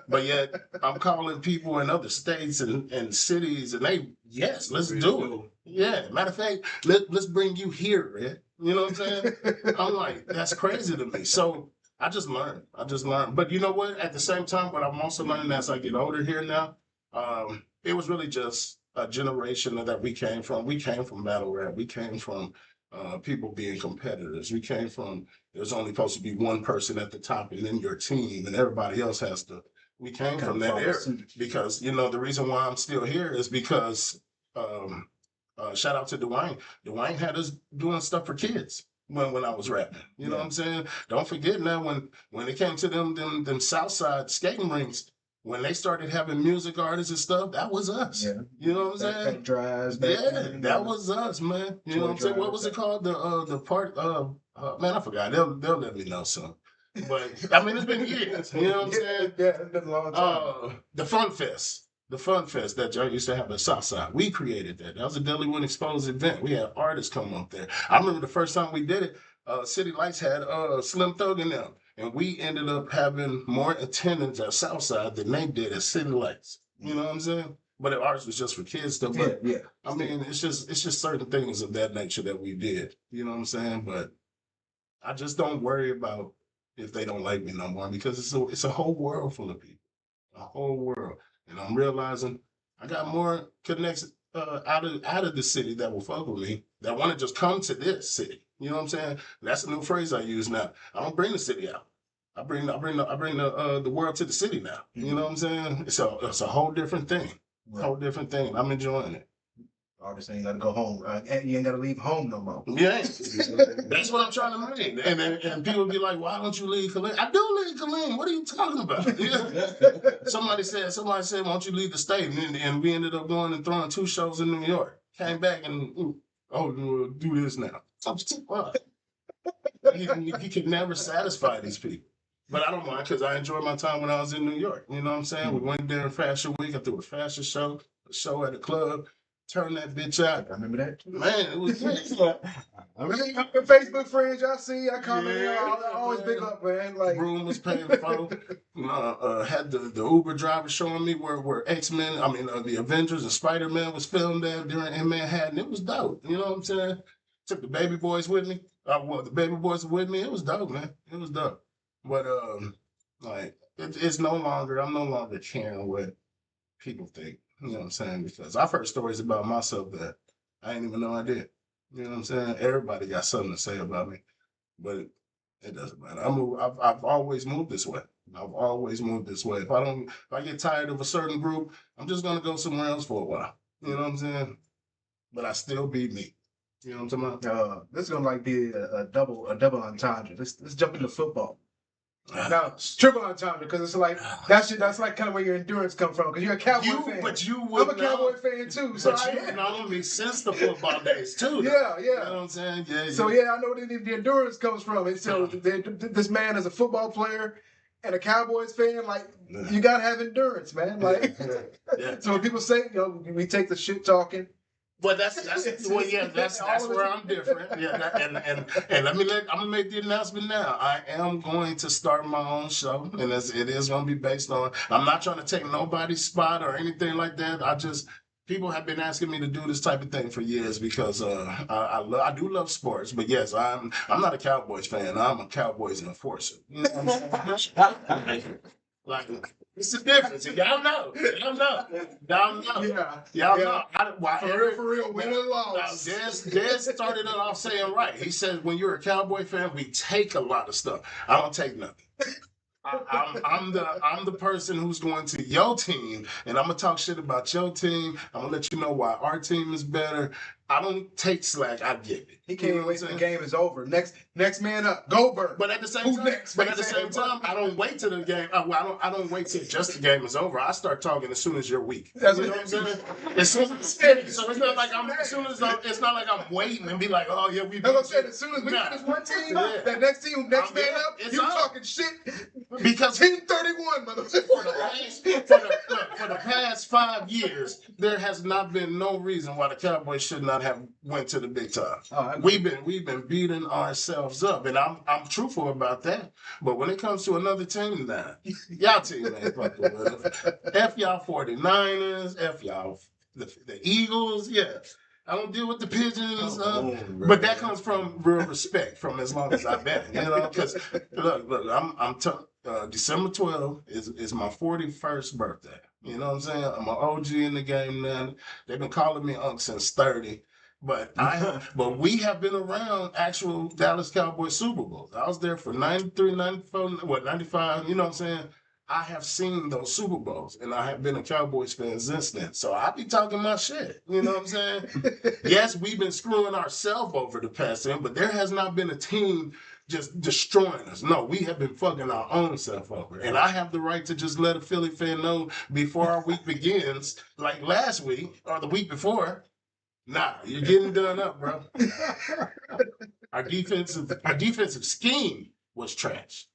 But yet I'm calling people in other states and cities, and yes, let's do it. Yeah, matter of fact, let's bring you here, Red. You know what I'm saying? I'm like, that's crazy to me. So I just learned. But you know what? At the same time, what I'm also learning as I get older here now, it was really just a generation that we came from. We came from battle rap. We came from people being competitors. We came from, there's only supposed to be one person at the top and then your team and everybody else has to. We came from that era because, the reason why I'm still here is because, shout out to Dwayne. Dwayne had us doing stuff for kids when I was rapping. You know what I'm saying? Don't forget now when it came to them Southside skating rinks, when they started having music artists and stuff, that was us. Yeah. You know what I'm saying? Back drives. That was us, man. You know what I'm saying? What was it called? The part man, I forgot. They'll let me know soon. But I mean, it's been years. You know what I'm saying? Yeah, it's been a long time. The Fun Fest that y'all used to have at Southside. We created that. That was a Deadly One Exposed event. We had artists come up there. I remember the first time we did it, City Lights had Slim Thug in them. And we ended up having more attendance at Southside than they did at City Lights. You know what I'm saying? But ours was just for kids stuff. But yeah. I mean, it's just certain things of that nature that we did. You know what I'm saying? But I just don't worry about if they don't like me no more because it's a whole world full of people. A whole world. And I'm realizing I got more connections out of the city that will fuck with me that want to just come to this city. You know what I'm saying? That's a new phrase I use now. I don't bring the city out. I bring the world to the city now. You know what I'm saying? It's a whole different thing. Right. Whole different thing. I'm enjoying it. artist ain't gotta go home. You ain't gotta leave home no more. Yeah, that's what I'm trying to make. And people be like, why don't you leave Killeen? I do leave Killeen. What are you talking about? Yeah. Somebody said, why don't you leave the state? And we ended up going and throwing 2 shows in New York. Came back and, we'll do this now. He can never satisfy these people. But I don't mind because I enjoyed my time when I was in New York. You know what I'm saying? We went there in Fashion Week. I threw a fashion show, a show at a club. Turn that bitch out. I remember that. Man, it was great. I mean, Facebook friends, y'all see, I commented. I always big up, man. Like room was paid for. Had the Uber driver showing me where X-Men, the Avengers and Spider-Man was filmed there during in Manhattan. It was dope. You know what I'm saying? Took the baby boys with me. The baby boys were with me. It was dope, man. It was dope. But it's no longer. I'm no longer caring what people think. You know what I'm saying? Because I've heard stories about myself that I didn't even know I did. You know what I'm saying? Everybody got something to say about me, but it doesn't matter. I've always moved this way. I've always moved this way. If I get tired of a certain group, I'm just gonna go somewhere else for a while. You know what I'm saying? But I still be me. You know what I'm talking about? This is gonna be a double entendre. Let's jump into football. Now, triple entendre because it's like that's like kind of where your endurance comes from because you're a Cowboy fan. But you I'm a Cowboy fan too. So you've known me since the football days too. Yeah. You know what I'm saying? Yeah. So I know where the endurance comes from. And so this man is a football player and a Cowboys fan. Like you gotta have endurance, man. Like so when people say, we take the shit talking. But that's where I'm different. Yeah, and I'm gonna make the announcement now. I am going to start my own show, and it is gonna be based on. I'm not trying to take nobody's spot or anything like that. People have been asking me to do this type of thing for years because I do love sports. But yes, I'm not a Cowboys fan. I'm a Cowboys enforcer. You know what I'm saying? Like, it's the difference. Y'all know. Yeah. Y'all know. For real, win or loss. Des started it off saying right. He says, when you're a Cowboy fan, we take a lot of stuff. I don't take nothing. I'm the person who's going to your team, and I'm gonna talk shit about your team. I'm gonna let you know why our team is better. I don't take slack. I give it. He can't even wait till the game is over. Next man up, Goldberg. But at the same time, I don't wait till the game. I don't wait till just the game is over. I start talking as soon as you're weak. That's what I'm saying. As soon as so it's not like it's not like I'm waiting and be like, oh yeah, we. That's what I'm saying. As soon as we finish one team, that next team, next man up, you talking shit. Because Team 31, motherfucker. For the past 5 years, there has not been no reason why the Cowboys should not have went to the big time. We've been beating ourselves up, and I'm truthful about that. But when it comes to another team, y'all team ain't fucking with it. F y'all 49ers, F y'all the Eagles, yeah. I don't deal with the pigeons, but that comes from real respect from as long as I've been, because look, December 12th is my 41st birthday. You know what I'm saying? I'm an OG in the game now. They've been calling me Unc since 30. But we have been around actual Dallas Cowboys Super Bowls. I was there for 93, 94, 95, you know what I'm saying? I have seen those Super Bowls, and I have been a Cowboys fan since then. So I be talking my shit. You know what I'm saying? Yes, we've been screwing ourselves over the past time, but there has not been a team just destroying us. No, we have been fucking our own self over. And I have the right to just let a Philly fan know before our week begins, like last week or the week before, nah, you're getting done up, bro. Our defensive scheme was trash.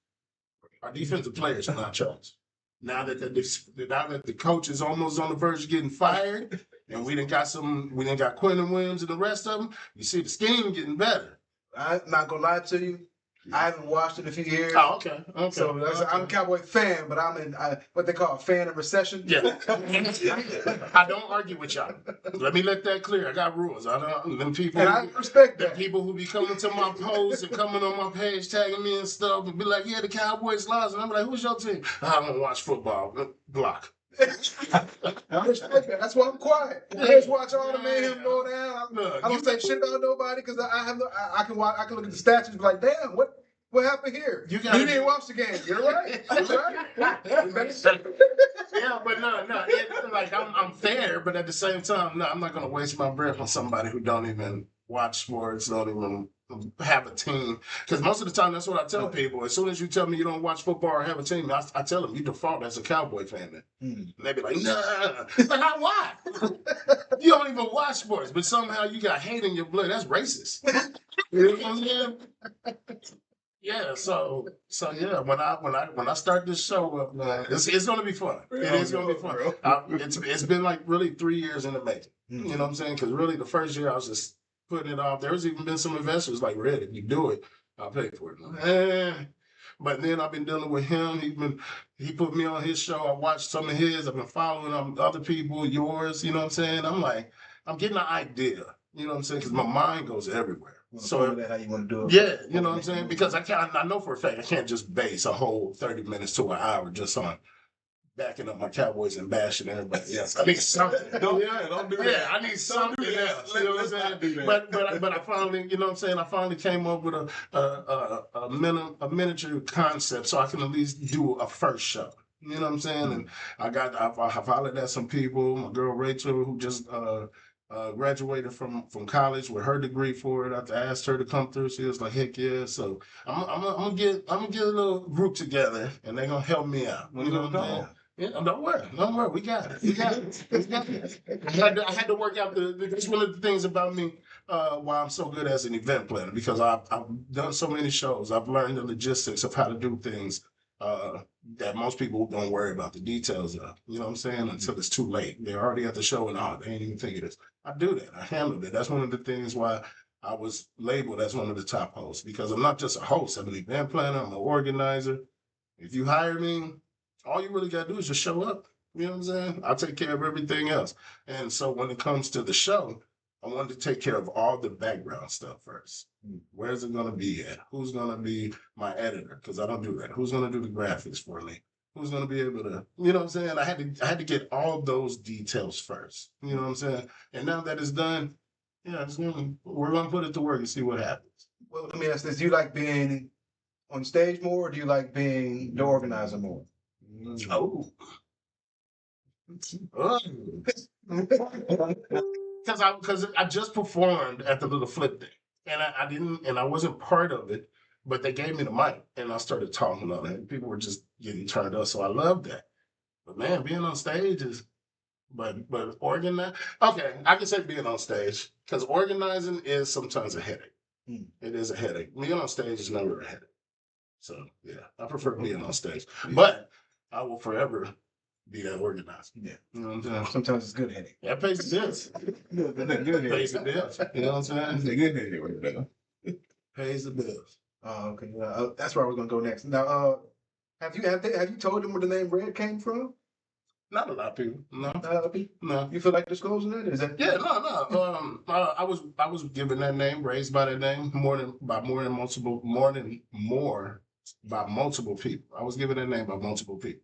Our defensive players are not trash. Now that the coach is almost on the verge of getting fired, and we done got Quentin Williams and the rest of them, you see the scheme getting better. I'm not gonna lie to you. I haven't watched it in a few years. Oh, okay. So I'm a Cowboy fan, but I'm in what they call a fan of recession. Yeah. I don't argue with y'all. Let me let that clear. I got rules. I respect that. People who be coming to my posts and coming on my page, tagging me and stuff, and be like, "Yeah, the Cowboys lost," and I'm like, "Who's your team?" I don't watch football. Block. I respect that. That's why I'm quiet. I just watch all the mayhem go down. I don't say shit about nobody because I can look at the stats and be like, damn, what happened here? You didn't watch the game. You're right. Yeah, but no, like I'm fair, but at the same time, no, I'm not gonna waste my breath on somebody who don't even watch sports, don't even have a team. Because most of the time, that's what I tell people. As soon as you tell me you don't watch football or have a team, I tell them you default as a Cowboy fan. Then. And they be like, nah, like why? You don't even watch sports, but somehow you got hate in your blood. That's racist. You know what I'm saying? Yeah, so yeah, when I start this show up, man, it's gonna be fun. It is gonna be fun. It's been like really 3 years in the making. You know what I'm saying? Because really, the first year I was just putting it off. There's even been some investors like, "Red, if you do it, I'll pay for it." But then I've been dealing with him. He put me on his show. I watched some of his. I've been following other people, yours. You know what I'm saying? I'm like, I'm getting an idea. You know what I'm saying? Because my mind goes everywhere. So how you want to do it? Yeah, you know what I'm saying? Because I know for a fact I can't just base a whole 30 minutes to an hour just on backing up my Cowboys and bashing everybody else. I need something. Don't do that. Yeah, I need something else. You know what I'm saying? But I finally, you know what I'm saying? I finally came up with a miniature concept so I can at least do a first show. You know what I'm saying? And I hollered at some people. My girl Rachel, who just graduated from college with her degree for it. I asked her to come through. She was like, "Heck yeah!" So I'm gonna get a little group together, and they're gonna help me out. You know what I'm saying? Yeah, don't worry, we got it. We got it. I had to work out that's one of the things about me why I'm so good as an event planner, because I've done so many shows. I've learned the logistics of how to do things that most people don't worry about the details of. You know what I'm saying? Until it's too late. They're already at the show and they ain't even think of this. I do that. I handled it. That's one of the things why I was labeled as one of the top hosts, because I'm not just a host. I'm an event planner. I'm an organizer. If you hire me, all you really got to do is just show up. You know what I'm saying? I'll take care of everything else. And so when it comes to the show, I wanted to take care of all the background stuff first. Where's it going to be at? Who's going to be my editor? Because I don't do that. Who's going to do the graphics for me? Who's going to be able to, you know what I'm saying? I had to get all those details first. You know what I'm saying? And now that it's done, yeah, we're going to put it to work and see what happens. Well, let me ask this. Do you like being on stage more, or do you like being the organizer more? Oh. Because I just performed at the Little Flip Day, and I wasn't part of it, but they gave me the mic and I started talking on it, and people were just getting turned up. So I love that. But man, being on stage is, but organize. Okay, I can say being on stage, because organizing is sometimes a headache. It is a headache. Being on stage is never a headache. So yeah, I prefer being on stage, but I will forever be that organized. Yeah. You know what I'm saying? Sometimes it's good headache. That pays the bills. Pays the bills. You know what I'm saying? It's a good headache right there. Pays the bills. Oh, okay. That's where I was gonna go next. Now, have you told them where the name Red came from? Not a lot of people. No. No. You feel like disclosing that? Is that? Yeah, no. I was given that name, raised by that name, by multiple people. I was given that name by multiple people.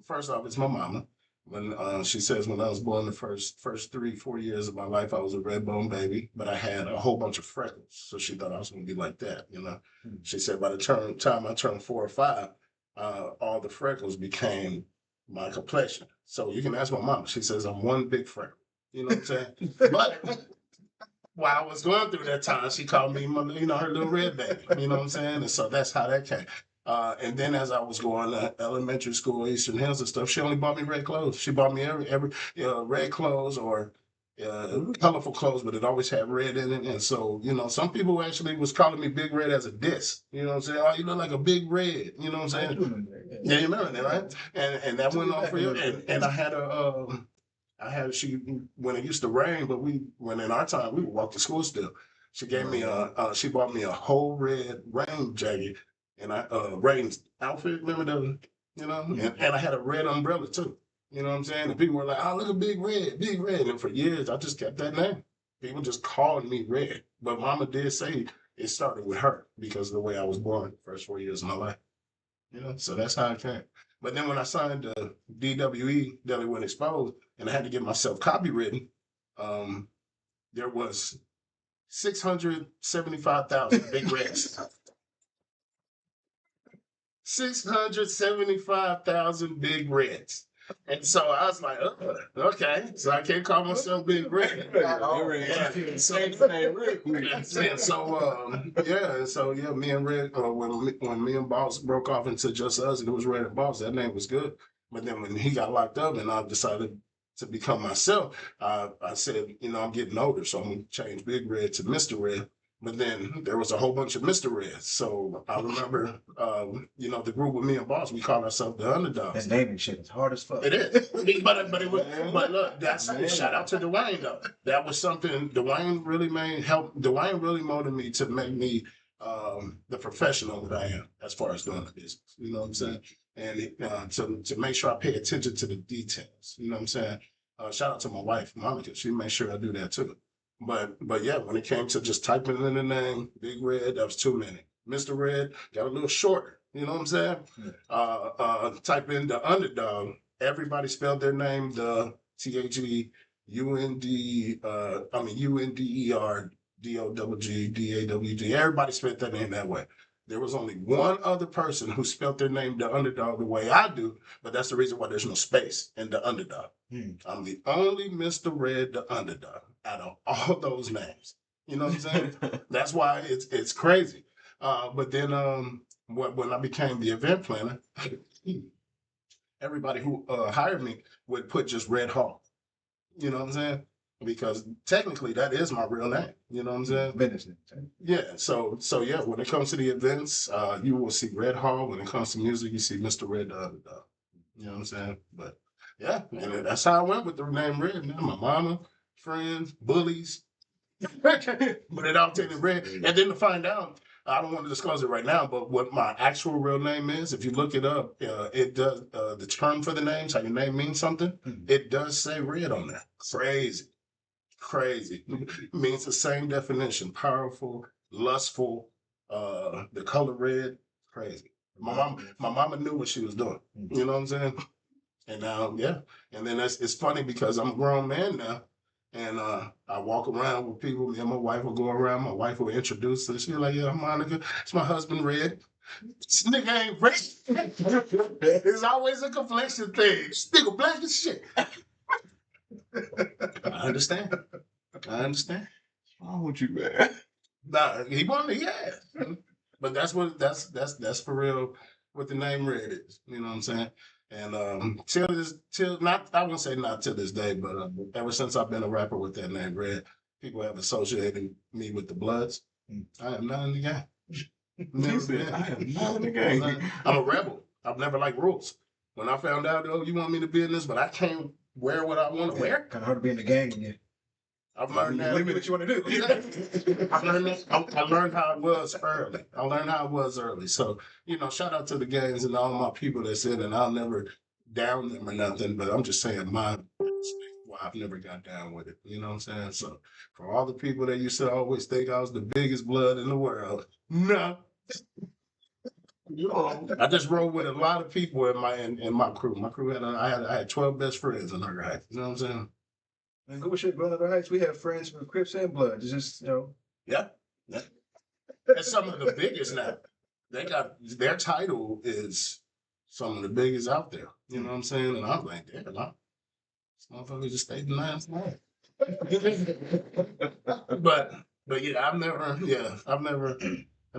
First off, it's my mama. When she says when I was born, the first 3-4 years of my life, I was a red bone baby, but I had a whole bunch of freckles. So she thought I was going to be like that, you know. She said by the time I turned 4 or 5, all the freckles became my complexion. So you can ask my mom. She says I'm one big freckle. You know what I'm saying? But while I was going through that time, she called me, her little red baby. You know what I'm saying? And so that's how that came. And then as I was going to elementary school, Eastern Hills and stuff, she only bought me red clothes. She bought me every red clothes or colorful clothes, but it always had red in it. And so, some people actually was calling me Big Red as a diss. You know what I'm saying? Oh, you look like a Big Red. You know what I'm saying? Yeah, you remember that, right? And that went on for you. And I had when it used to rain, but when in our time, we would walk to school still. She gave me she bought me a whole red rain jacket and rain outfit. Remember that? And I had a red umbrella too. You know what I'm saying? And people were like, "Oh, look at Big Red, Big Red." And for years, I just kept that name. People just called me Red. But Mama did say it started with her because of the way I was born the first 4 years of my life. So that's how it came. But then when I signed the DWE, Delaware Exposed, and I had to get myself copywritten, there was 675,000 Big Reds. 675,000 Big Reds. And so I was like, oh, okay. So I can't call myself Big Red. So me and Red, when me and Boss broke off into just us, and it was Red and Boss, that name was good. But then when he got locked up and I decided to become myself, I said, I'm getting older, so I'm going to change Big Red to Mr. Red. But then there was a whole bunch of Mr. Reds. So I remember, the group with me and Boss, we called ourselves the Underdogs. That naming shit is hard as fuck. It is. But look, that's shout out to Dwayne though. That was something Dwayne really Dwayne really motivated me to make me the professional that I am as far as doing the business. You know what I'm saying? And to make sure I pay attention to the details. You know what I'm saying? Shout out to my wife, Monica. She made sure I do that too. But yeah, when it came to just typing in the name, Big Red, that was too many. Mr. Red got a little shorter. You know what I'm saying? Type in the Underdog. Everybody spelled their name the UNDERDOWG. Everybody spelled their name that way. There was only one other person who spelled their name the Underdog the way I do, but that's the reason why there's no space in the Underdog. I'm the only Mr. Red, the Underdog, out of all those names. You know what I'm saying? That's why it's crazy. But then when I became the event planner, everybody who hired me would put just Red Hawk. You know what I'm saying? Because technically that is my real name. You know what I'm saying? Business name. Yeah. So yeah, when it comes to the events, you will see Red Hawk. When it comes to music, you see Mr. Red, the Underdog. You know what I'm saying? But yeah, and that's how I went with the name Red. Now my mama, friends, bullies, but it all taken Red. And then to find out, I don't want to disclose it right now, but what my actual real name is, if you look it up, it does, the term for the names, how your name means something, it does say Red on there. Crazy. It means the same definition, powerful, lustful, the color red, crazy. My mama knew what she was doing. You know what I'm saying? And now, and then it's funny because I'm a grown man now. And I walk around with people. Me and my wife will go around. My wife will introduce her. She's like, "Yeah, I'm Monica. It's my husband, Red. This nigga ain't red." It's always a complexion thing. This nigga black as shit. I understand. What's wrong with you, man? Nah, he wanted, yeah. But that's for real what the name Red is. You know what I'm saying? And I won't say not to this day, but ever since I've been a rapper with that name Red, people have associated me with the Bloods. I am not in the game. Never been. I am not in the game. I'm a rebel. I've never liked rules. When I found out, you want me to be in this, but I can't wear what I want to wear. Kind of hard to be in the gang again. I've learned that. Limit what you want to do. I learned how it was early. So, shout out to the gangs and all my people that said, and I'll never down them or nothing, but I'm just saying why I've never got down with it. You know what I'm saying? So for all the people that used to always think I was the biggest blood in the world, no. I just rode with a lot of people in my crew. My crew I had 12 best friends in Hunger Heights. You know what I'm saying? And good shit, Brother Heights. We have friends from Crips and Blood. It's just, Yeah. That's some of the biggest now. They got their title is some of the biggest out there. You know what I'm saying? And I'm like, damn, this motherfucker just stayed in last night. But yeah, I've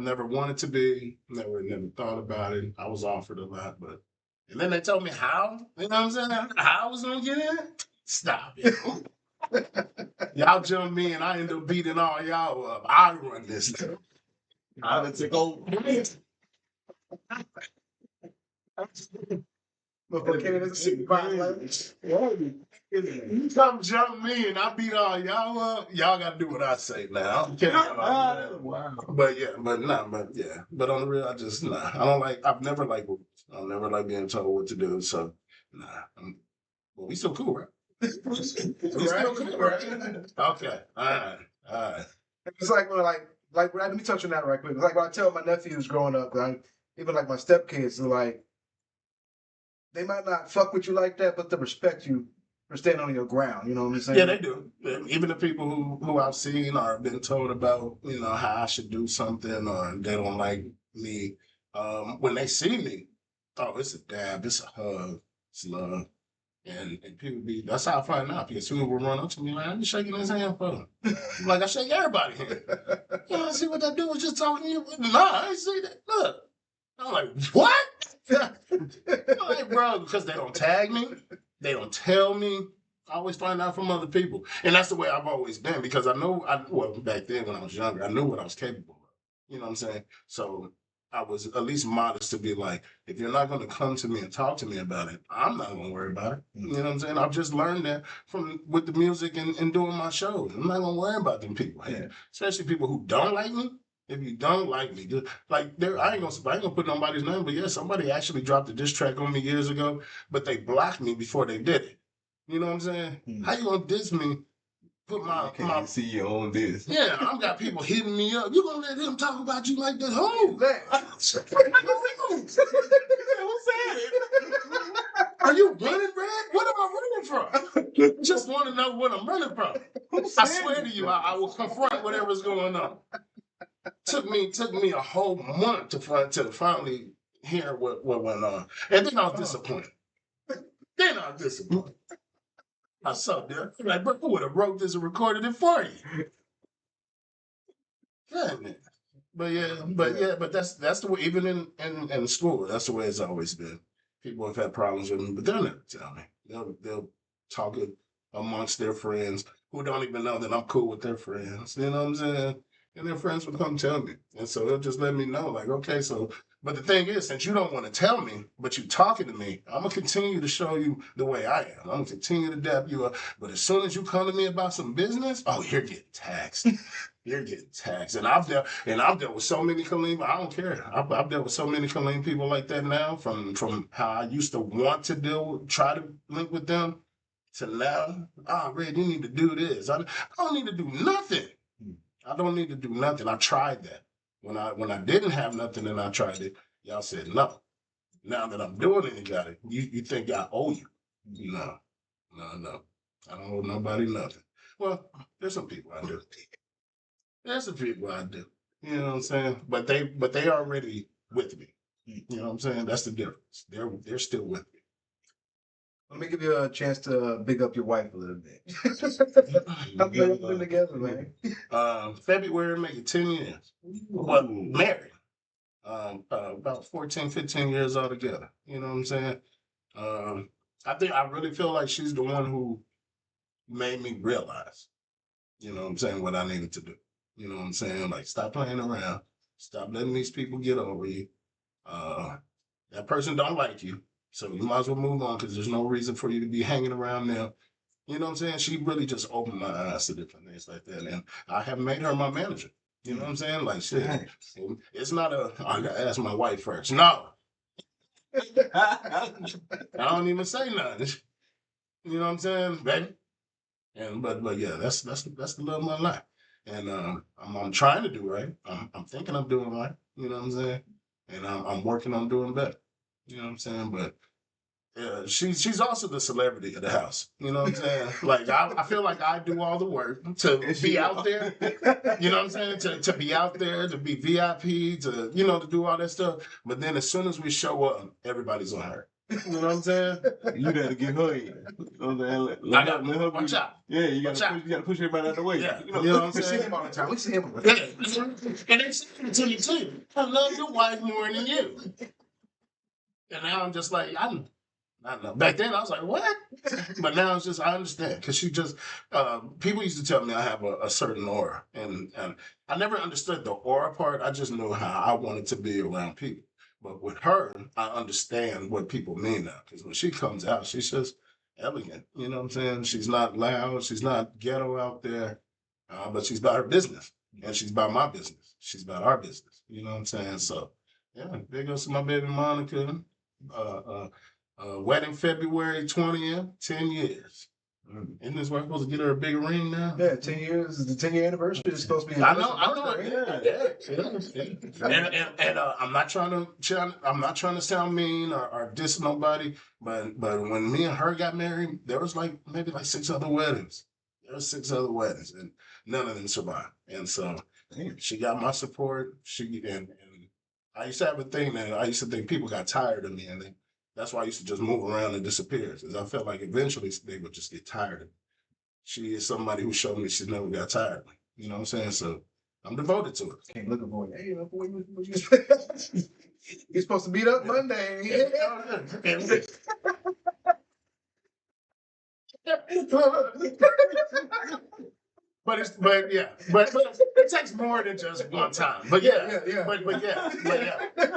never wanted to be, never thought about it. I was offered a lot, and then they told me how, you know what I'm saying? How I was gonna get in? Stop it. Y'all jump me and I end up beating all y'all up. I run this thing. I done took over. You come jump me and I beat all y'all up. Y'all gotta do what I say now. I don't care about that. Wow. But on the real, I don't like. I've never liked rules. I've never liked being told what to do. So but we still cool, right? We still cool, right? Okay. All right. It's like when let me touch on that right quick. It's like when I tell my nephews growing up, even like my stepkids, they're like, they might not fuck with you like that, but they respect you for standing on your ground. You know what I'm saying? Yeah, they do. Even the people who I've seen or been told about, how I should do something, or they don't like me when they see me, oh, it's a dab, it's a hug, it's love. And people that's how I find out. Because people will run up to me like, I'm shaking his hand for him. Like, I shake everybody's hand. You know, see what that dude was just talking to you? Nah, I ain't see that. Look. I'm like, what? I'm like, bro, because they don't tag me. They don't tell me. I always find out from other people. And that's the way I've always been because well, back then when I was younger, I knew what I was capable of. You know what I'm saying? So I was at least modest to be like, if you're not going to come to me and talk to me about it, I'm not going to worry about it. You know what I'm saying? I've just learned that with the music and doing my shows. I'm not going to worry about them people. Yeah. Especially people who don't like me. If you don't like me, like I ain't gonna put nobody's name, but yeah, somebody actually dropped a diss track on me years ago, but they blocked me before they did it. You know what I'm saying? How you gonna diss me? Put my see your own diss. Yeah, I've got people hitting me up. You gonna let him talk about you like that? Who? What's that? Are you running, Red? What am I running from? Just want to know what I'm running from. I swear to you, I will confront whatever's going on. Took me a whole month to finally hear what went on. And then I was disappointed. I saw that. I'm like, bro, who would have wrote this and recorded it for you? Damn it. But that's the way, even in school, that's the way it's always been. People have had problems with me, but they'll never tell me. They'll talk it amongst their friends who don't even know that I'm cool with their friends. You know what I'm saying? And their friends would come tell me. And so they'll just let me know, like, okay, so, but the thing is, since you don't want to tell me, but you talking to me, I'm going to continue to show you the way I am. I'm going to continue to dap you up. But as soon as you come to me about some business, oh, you're getting taxed. You're getting taxed. And I've dealt with so many Kaleem, I don't care. I've dealt with so many Kaleem people like that now, from how I used to want to try to link with them, to now, Red, you need to do this. I don't need to do nothing. I don't need to do nothing. I tried that. When I didn't have nothing and I tried it, y'all said no. Now that I'm doing it, you think I owe you. No. I don't owe nobody nothing. Well, there's some people I do. You know what I'm saying? But they already with me. You know what I'm saying? That's the difference. They're still with me. Let me give you a chance to big up your wife a little bit. How long you been together, man? February, make it 10 years. Well, married. About 14, 15 years altogether. You know what I'm saying? I really feel like she's the one who made me realize, you know what I'm saying, what I needed to do. You know what I'm saying? Like, stop playing around. Stop letting these people get over you. That person don't like you. So you might as well move on because there's no reason for you to be hanging around now. You know what I'm saying? She really just opened my eyes to different things like that. And I have made her my manager. You know what I'm saying? Like, shit, it's not I gotta ask my wife first. No. I don't even say nothing. You know what I'm saying, baby? And but yeah, that's the love of my life. And I'm trying to do right. I'm thinking I'm doing right. You know what I'm saying? And I'm working on doing better. You know what I'm saying? But she's also the celebrity of the house. You know what I'm saying? Like I feel like I do all the work to be out there. You know what I'm saying? To be out there, to be VIP, to to do all that stuff. But then as soon as we show up, everybody's on her. You know what I'm saying? You gotta get her in. You know what I'm saying? Let her watch out. Yeah, you gotta push everybody out of the way. Yeah. You know what I'm We see saying? him all the time. We see him. Yeah. And they say it to me too. I love your wife more than you. And now I'm just like, I don't know. Back then I was like, what? But now it's just, I understand. Because she just, people used to tell me I have a certain aura. And I never understood the aura part. I just knew how I wanted to be around people. But with her, I understand what people mean now. Because when she comes out, she's just elegant. You know what I'm saying? She's not loud. She's not ghetto out there. But she's about her business. And she's about my business. She's about our business. You know what I'm saying? So, yeah, big ups to my baby Monica. Wedding February 20th, 10 years. Isn't this why I'm supposed to get her a big ring now? Yeah, 10 years is the 10-year anniversary. It's supposed to be. I know it. Yeah. And I'm not trying to sound mean or diss nobody, but when me and her got married, there was maybe 6 other weddings. There were 6 other weddings, and none of them survived. And so she got my support. And I used to have a thing that I used to think people got tired of me, and that's why I used to just move around and disappear. Because I felt like eventually they would just get tired of me. She is somebody who showed me she never got tired of me. You know what I'm saying? So I'm devoted to it. Can't look for you. Hey, boy, you're supposed to meet up Monday. But it takes more than just one time. But yeah.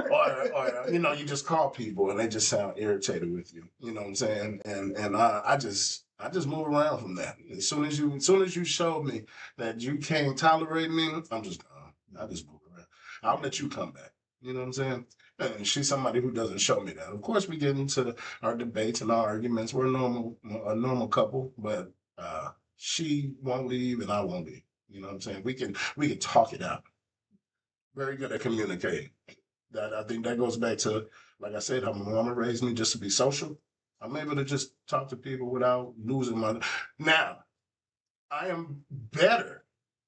Or you just call people and they just sound irritated with you. You know what I'm saying? And I just move around from that. As soon as you showed me that you can't tolerate me, I'm just gone. I just move around. I'll let you come back. You know what I'm saying? And she's somebody who doesn't show me that. Of course, we get into our debates and our arguments. We're a normal couple, but she won't leave and I won't leave. You know what I'm saying? We can talk it out. Very good at communicating. That I think that goes back to, like I said, how my mama raised me just to be social. I'm able to just talk to people without losing my. Now, I am better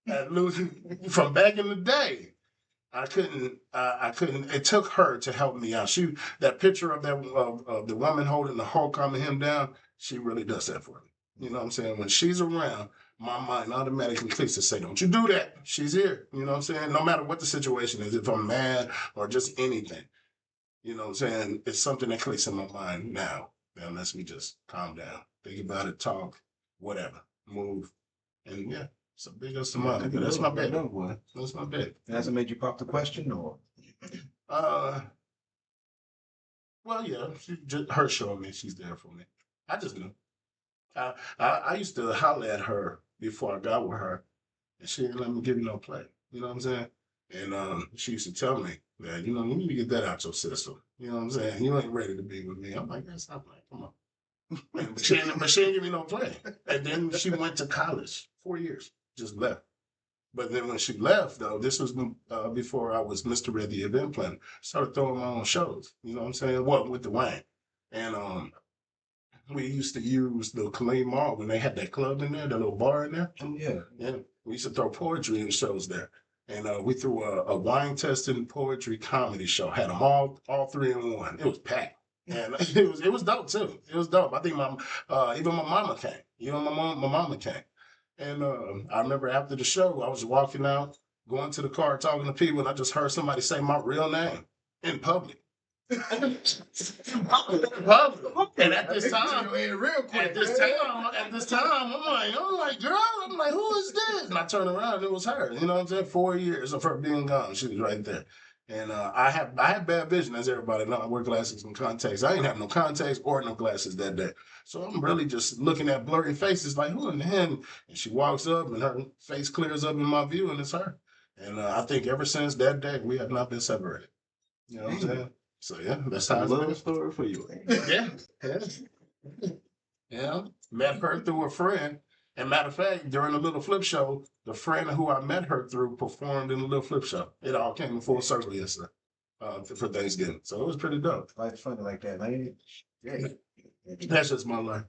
at losing from back in the day. I couldn't. It took her to help me out. That picture of the woman holding the Hulk calming him down. She really does that for me. You know what I'm saying? When she's around, my mind automatically clicks to say, "Don't you do that? She's here." You know what I'm saying? No matter what the situation is, if I'm mad or just anything, you know what I'm saying? It's something that clicks in my mind now. That lets me just calm down, think about it, talk, whatever, move, and yeah. So big ups to mine. That's my bet. That's my bet. Hasn't made you pop the question, or? Well, yeah. Her showing me she's there for me. I just knew. I used to holler at her before I got with her, and she didn't let me give you no play. You know what I'm saying? And she used to tell me that, you need to get that out your system. You know what I'm saying? You ain't ready to be with me. I'm like, that's not playing. Come on. But she didn't give me no play. And then she went to college. 4 years. Just left. But then when she left, though, this was before I was Mr. Red, the event planner. Started throwing my own shows. You know what I'm saying? Well, with Dwayne. And we used to use the Killeen Mall when they had that club in there, that little bar in there. Oh, yeah. Yeah. We used to throw poetry in the shows there. And we threw a wine testing poetry comedy show. Had them all 3 in one. It was packed. And it was dope too. It was dope. I think even my mama came. My mama came. And I remember after the show, I was walking out, going to the car, talking to people, and I just heard somebody say my real name in public. And at this time, I'm like, girl, who is this? And I turned around and it was her. You know what I'm saying? 4 years of her being gone. She was right there. And I had bad vision, as everybody knows. I wear glasses and contacts. I ain't have no contacts or no glasses that day. So I'm really just looking at blurry faces like, who in the hell? And she walks up and her face clears up in my view and it's her. And I think ever since that day, we have not been separated. You know what I'm saying? So yeah, that's how it's been. Story for you. Yeah. Met her through a friend. And matter of fact, during the Little Flip Show, the friend who I met her through performed in the Little Flip Show. It all came in full circle yesterday for Thanksgiving. So it was pretty dope. Life's funny like that, man. Yeah. That's just my life.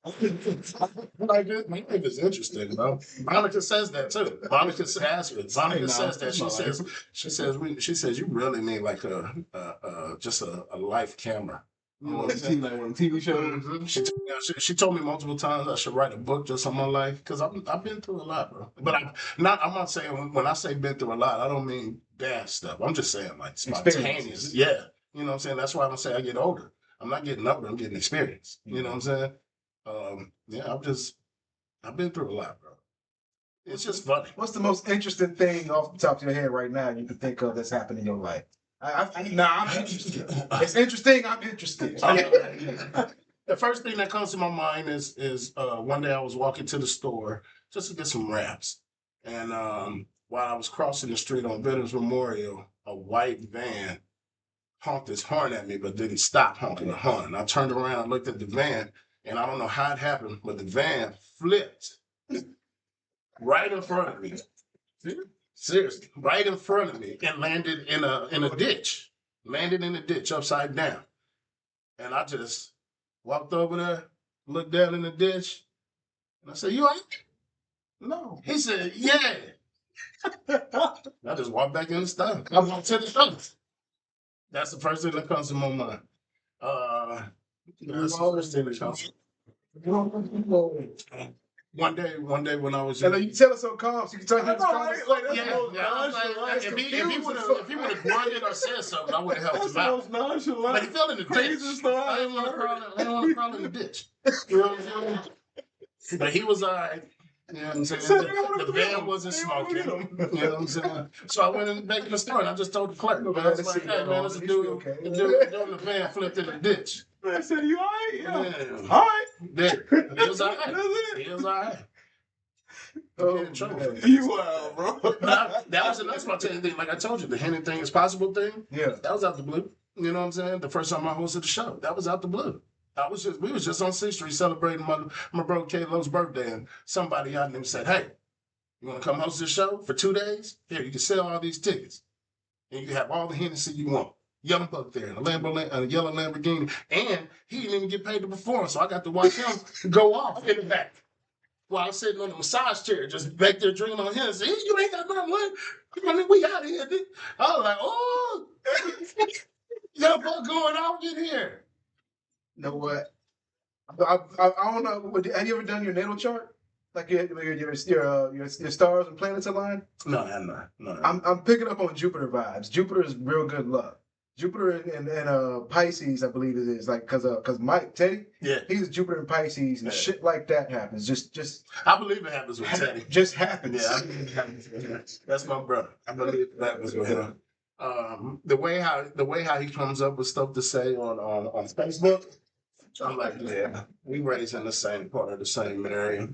Like this, my life is interesting, though. Monica says that too. Monica says that. She says you really need like just a life camera. You know what I'm saying? Like on TV shows. Mm-hmm. She told me multiple times I should write a book just on my life because I've been through a lot, bro. But I'm not saying when I say been through a lot, I don't mean bad stuff. I'm just saying like spontaneous. Yeah, you know what I'm saying. That's why I don't say I get older. I'm not getting older. I'm getting experience. You know what I'm saying? I've been through a lot, bro. It's just funny. What's the most interesting thing off the top of your head right now you can think of that's happened in your life? I'm interested. It's interesting. I'm interested. The first thing that comes to my mind is one day I was walking to the store just to get some wraps. And while I was crossing the street on Veterans Memorial, a white van honked his horn at me, but didn't stop honking the horn. And I turned around, looked at the van, and I don't know how it happened, but the van flipped right in front of me. Seriously, right in front of me, and landed in a ditch. Landed in a ditch upside down. And I just walked over there, looked down in the ditch, and I said, "You all right?" No. He said, "Yeah." I just walked back in the store. I walked to the store. That's the first thing that comes to my mind. That's the first thing that comes. One day when I was and you tell us so calm, so you can tell him if he would have grunted or said something, I would have helped him out. But he fell in the ditch. I didn't want to crawl in the ditch. You know what I'm saying? But he was all right. You know what I'm saying? The van wasn't smoking. You know what I'm saying? So I went back in the store and I just told the clerk, man, I was like, hey, man, there's a dude in the van flipped in the ditch. I said, you all right? Yeah. All right. Yeah. He was all right. He was all right. Oh, you wild, bro. That was another spontaneous thing. Like I told you, the anything is possible thing. Yeah. That was out the blue. You know what I'm saying? The first time I hosted the show, that was out the blue. We was just on 6th Street celebrating my bro K-Lo's birthday, and somebody out there said, hey, you want to come host this show for 2 days? Here, you can sell all these tickets. And you can have all the Hennessy you want. Young Buck there in a yellow Lamborghini. And he didn't even get paid to perform, so I got to watch him go off in the back. While I'm sitting on the massage chair, just back there drinking on Hennessy. You ain't got nothing left. I mean, we out of here, dude. I was like, oh, Young Buck going off in here. You know what? I don't know. Have you ever done your natal chart? Like your stars and planets align? No, I'm not. No. I'm picking up on Jupiter vibes. Jupiter is real good luck. Jupiter and Pisces, I believe it is, like because Mike Teddy, he's Jupiter and Pisces, and shit like that happens. Just I believe it happens with Teddy. Just happens. Yeah, I believe it happens with him. That's my brother. I believe it happens with him. The way how he comes up with stuff to say on Facebook, I'm like, yeah, we raised in the same part of the same area.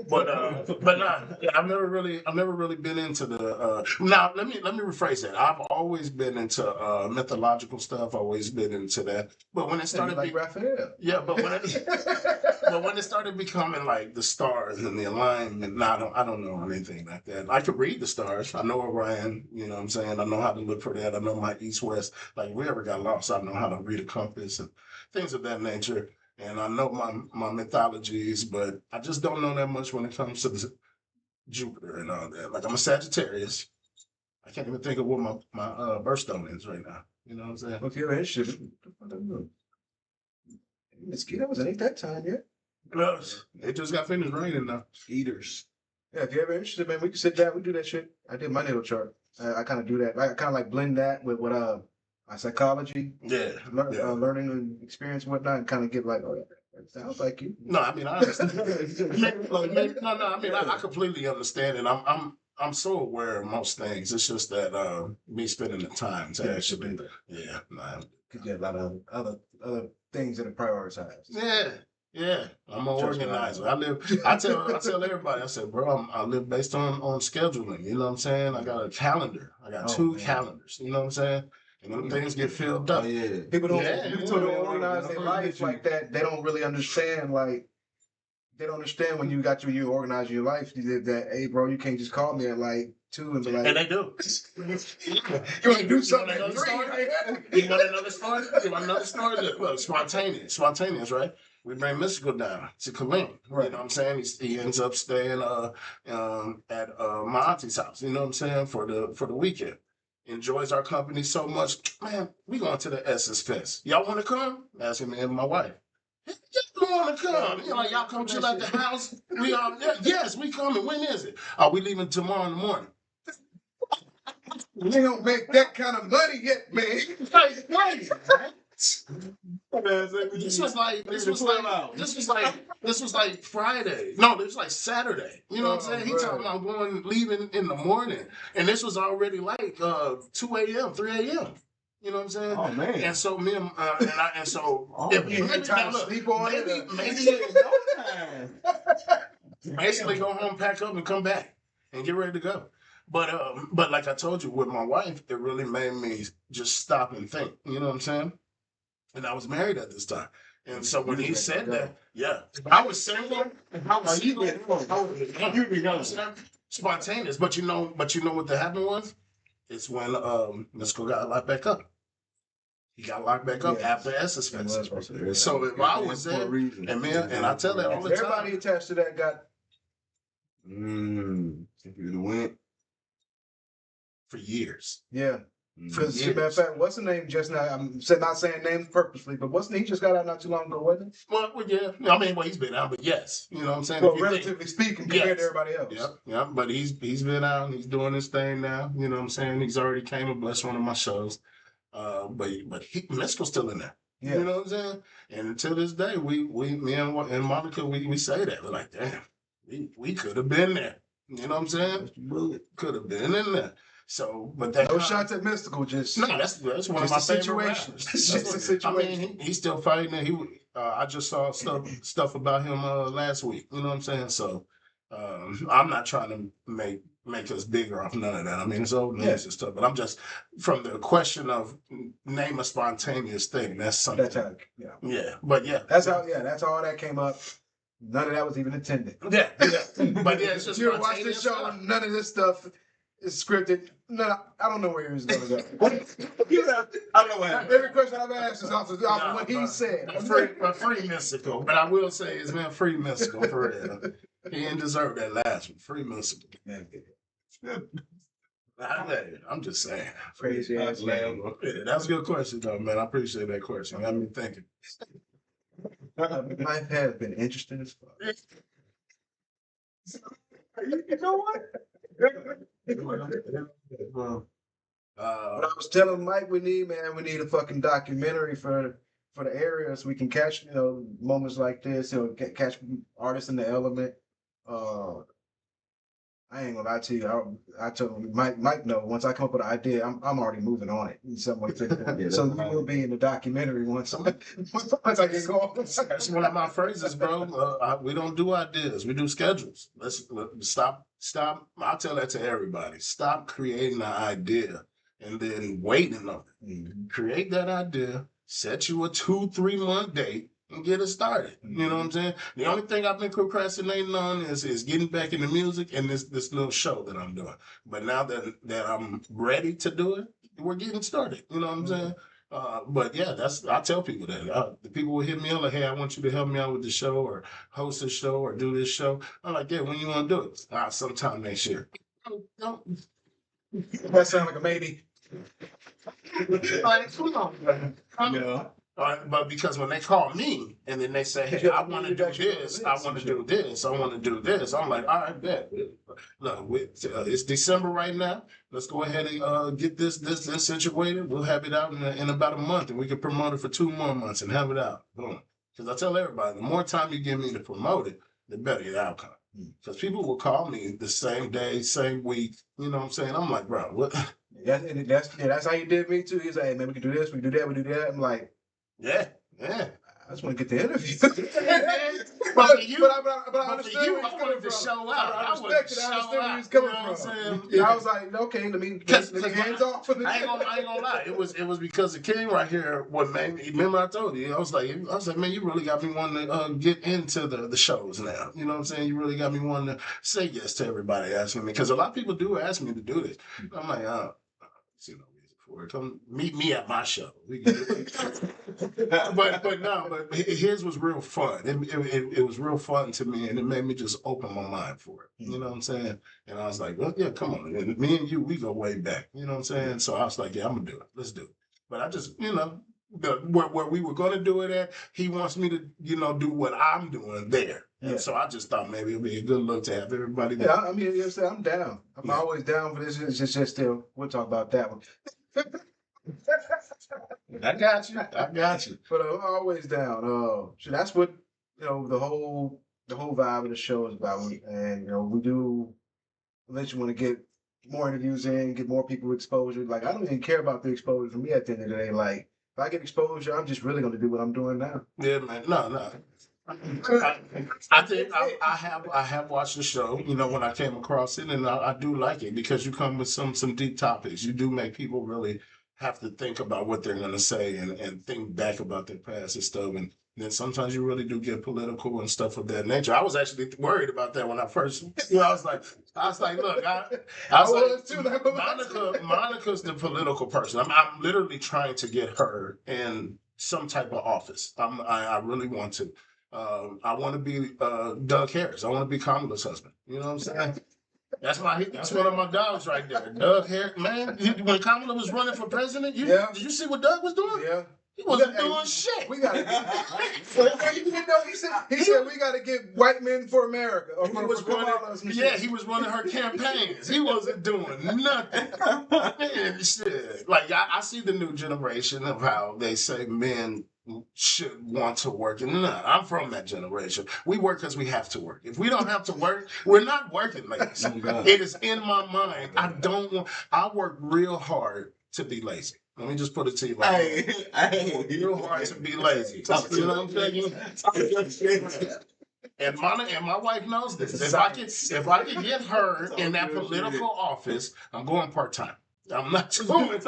But nah, yeah, I've never really been into the now let me rephrase that. I've always been into mythological stuff, always been into that. But when it started like Raphael. Yeah, but when it started becoming like the stars and the alignment, I don't know anything like that. I could read the stars. I know Orion, you know what I'm saying? I know how to look for that. I know my east west. Like if we ever got lost, I know how to read a compass and things of that nature. And I know my mythologies, but I just don't know that much when it comes to the Jupiter and all that. Like I'm a Sagittarius. I can't even think of what my birthstone is right now. You know what I'm saying? Well, if you're interested, mosquitoes, it ain't that time yet. No, it just got finished raining now. Eaters. Yeah, if you're ever interested, man, we can sit down. We do that shit. I did my natal chart. I kind of do that. I kind of like blend that with what my psychology, learning and experience and whatnot, and kind of get like, oh, that sounds like you. No, I mean I understand. I completely understand, and I'm so aware of most things. It's just that me spending the time to actually, because you have a lot of other things that are prioritized. Yeah, I'm an organizer. I tell everybody. I said, bro, I live based on scheduling. You know what I'm saying? I got a calendar. I got two calendars. You know what I'm saying? And them things get filled up. People don't organize their life like that. They don't really understand. Like they don't understand when you organize your life. That hey, bro, you can't just call me at like 2 and be like. And they do. You want to do something at 3? You want another story? You want another story? Look, spontaneous, right? We bring Mystical down to Kareem. Right. You know what I'm saying? He ends up staying at my auntie's house. You know what I'm saying? For the weekend. Enjoys our company so much. Man, we going to the Essence Fest. Y'all want to come? Asking me and my wife. Yes, we want to come. You know, like, y'all come chill at the house. We all, yes, we coming. When is it? We leaving tomorrow in the morning. We don't make that kind of money yet, man. Wait. This was like Friday. No, this was like Saturday. You know what I'm saying? He talking about leaving in the morning, and this was already like 2 a.m., 3 a.m. You know what I'm saying? Oh man! And so me and basically go home, pack up, and come back and get ready to go. But like I told you, with my wife, it really made me just stop and think. You know what I'm saying? And I was married at this time. And so when he said that, I was single. How was you? Spontaneous. But you know what the happened was? It's when Mystical got locked back up. He got locked back up after Essence Fest. So if I was there, and I tell that all the time. Everybody attached to that got If you'd have went for years. Yeah. Because, matter of fact, what's the name just now? I'm not saying names purposely, but he just got out not too long ago, wasn't he? Well, yeah. I mean, he's been out, but yes. You know what I'm saying? Well, relatively speaking, compared to everybody else. Yeah. But he's been out. He's doing his thing now. You know what I'm saying? He's already came and blessed one of my shows. But Mystikal's still in there. Yeah. You know what I'm saying? And until this day, me and Monica, we say that. We're like, damn, we could have been there. You know what I'm saying? Could have been in there. So, but that no shots at Mystikal. Just no. That's one of my situations. It's just a situation. I mean, he's still fighting. And I just saw stuff about him last week. You know what I'm saying? So, I'm not trying to make us bigger off none of that. I mean, it's old news and stuff. But I'm just from the question of name a spontaneous thing. That's something. That's how. Yeah. But yeah. That's how. Yeah. That's all that came up. None of that was even intended. Yeah. But yeah, it's just you watch this show. Stuff. None of this stuff. It's scripted. No, I don't know where he was going to go. I don't know what happened. Every question I've asked is off of what he said. Free Mystical. But I will say, it's been free Mystical for real. He didn't deserve that last one. Free Mystical. I'm just saying. Crazy ass man. That was a good question, though, man. I appreciate that question. Got me thinking. Life has been interesting as fuck. You know what? But I was telling Mike we need a fucking documentary for the area so we can catch moments like this, catch artists in the element. I ain't gonna lie to you. I told him, Mike know once I come up with an idea, I'm already moving on it in some way. So you will be in the documentary once I get going. That's one of my phrases, bro. We don't do ideas. We do schedules. Let's stop. I'll tell that to everybody. Stop creating an idea and then waiting on it. Create that idea. Set you a 2-3 month date. And get it started. You know what I'm saying? The only thing I've been procrastinating on is getting back into music and this little show that I'm doing. But now that I'm ready to do it, we're getting started. You know what I'm saying? But yeah, I tell people that. The people will hit me up like, hey, I want you to help me out with the show or host a show or do this show. I'm like, yeah, when you want to do it? Sometime next year. That sounds like a maybe. Like, come on, man. Yeah. But because when they call me and then they say, hey, I want to do this, I want to do this, I want to do this, I'm like, all right, bet. Look, it's December right now. Let's go ahead and get this situated. We'll have it out in about a month, and we can promote it for 2 more months and have it out. Boom. Because I tell everybody, the more time you give me to promote it, the better the outcome. Because people will call me the same day, same week. You know what I'm saying? I'm like, bro, what? That's how you did me too. He's like, hey, man, we can do this, we can do that, we do that. I'm like, yeah. I just want to get the interview. but I understand where he's coming from. Show out. I respect it. I understand where he's coming from. Yeah. I was like, okay, let me hands off. I ain't gonna lie. It was because the King right here. What man? Remember I told you? I was like, man, you really got me wanting to get into the shows now. You know what I'm saying? You really got me wanting to say yes to everybody asking me because a lot of people do ask me to do this. I'm like, come meet me at my show. We can do it. but his was real fun. It was real fun to me, and it made me just open my mind for it. You know what I'm saying? And I was like, well, yeah, come on. And me and you, we go way back. You know what I'm saying? So I was like, yeah, I'm gonna do it. Let's do it. But I just, where we were gonna do it at, he wants me to, do what I'm doing there. And so I just thought maybe it'd be a good look to have everybody there. Yeah, I mean, I'm down. I'm always down for this. It's just still, we'll talk about that one. I got you. But I'm always down. So that's what the whole vibe of the show is about. And we do eventually want to get more interviews in, get more people exposure. Like I don't even care about the exposure for me at the end of the day. Like if I get exposure, I'm just really going to do what I'm doing now. Yeah, man. No. I think I have watched the show, when I came across it, and I do like it because you come with some deep topics. You do make people really have to think about what they're going to say and think back about their past and stuff. And then sometimes you really do get political and stuff of that nature. I was actually worried about that when I first, I was like, look, Monica's the political person. I'm literally trying to get her in some type of office. I really want to. I want to be Doug Harris. I want to be Kamala's husband. You know what I'm saying? That's one of my dogs right there. Doug Harris, man. When Kamala was running for president, did you see what Doug was doing? Yeah. He wasn't doing shit. We gotta get. He said we gotta get white men for America. Or he was running. He was running her campaigns. He wasn't doing nothing. Man, shit. Like I see the new generation of how they say men should want to work. And no, I'm from that generation. We work because we have to work. If we don't have to work, we're not working, ladies. It is in my mind. I work real hard to be lazy. Let me just put it to you like that. I work real hard to be lazy. You know what I'm saying? And my wife knows this. If I can get her in that political office, I'm going part-time. I'm not talking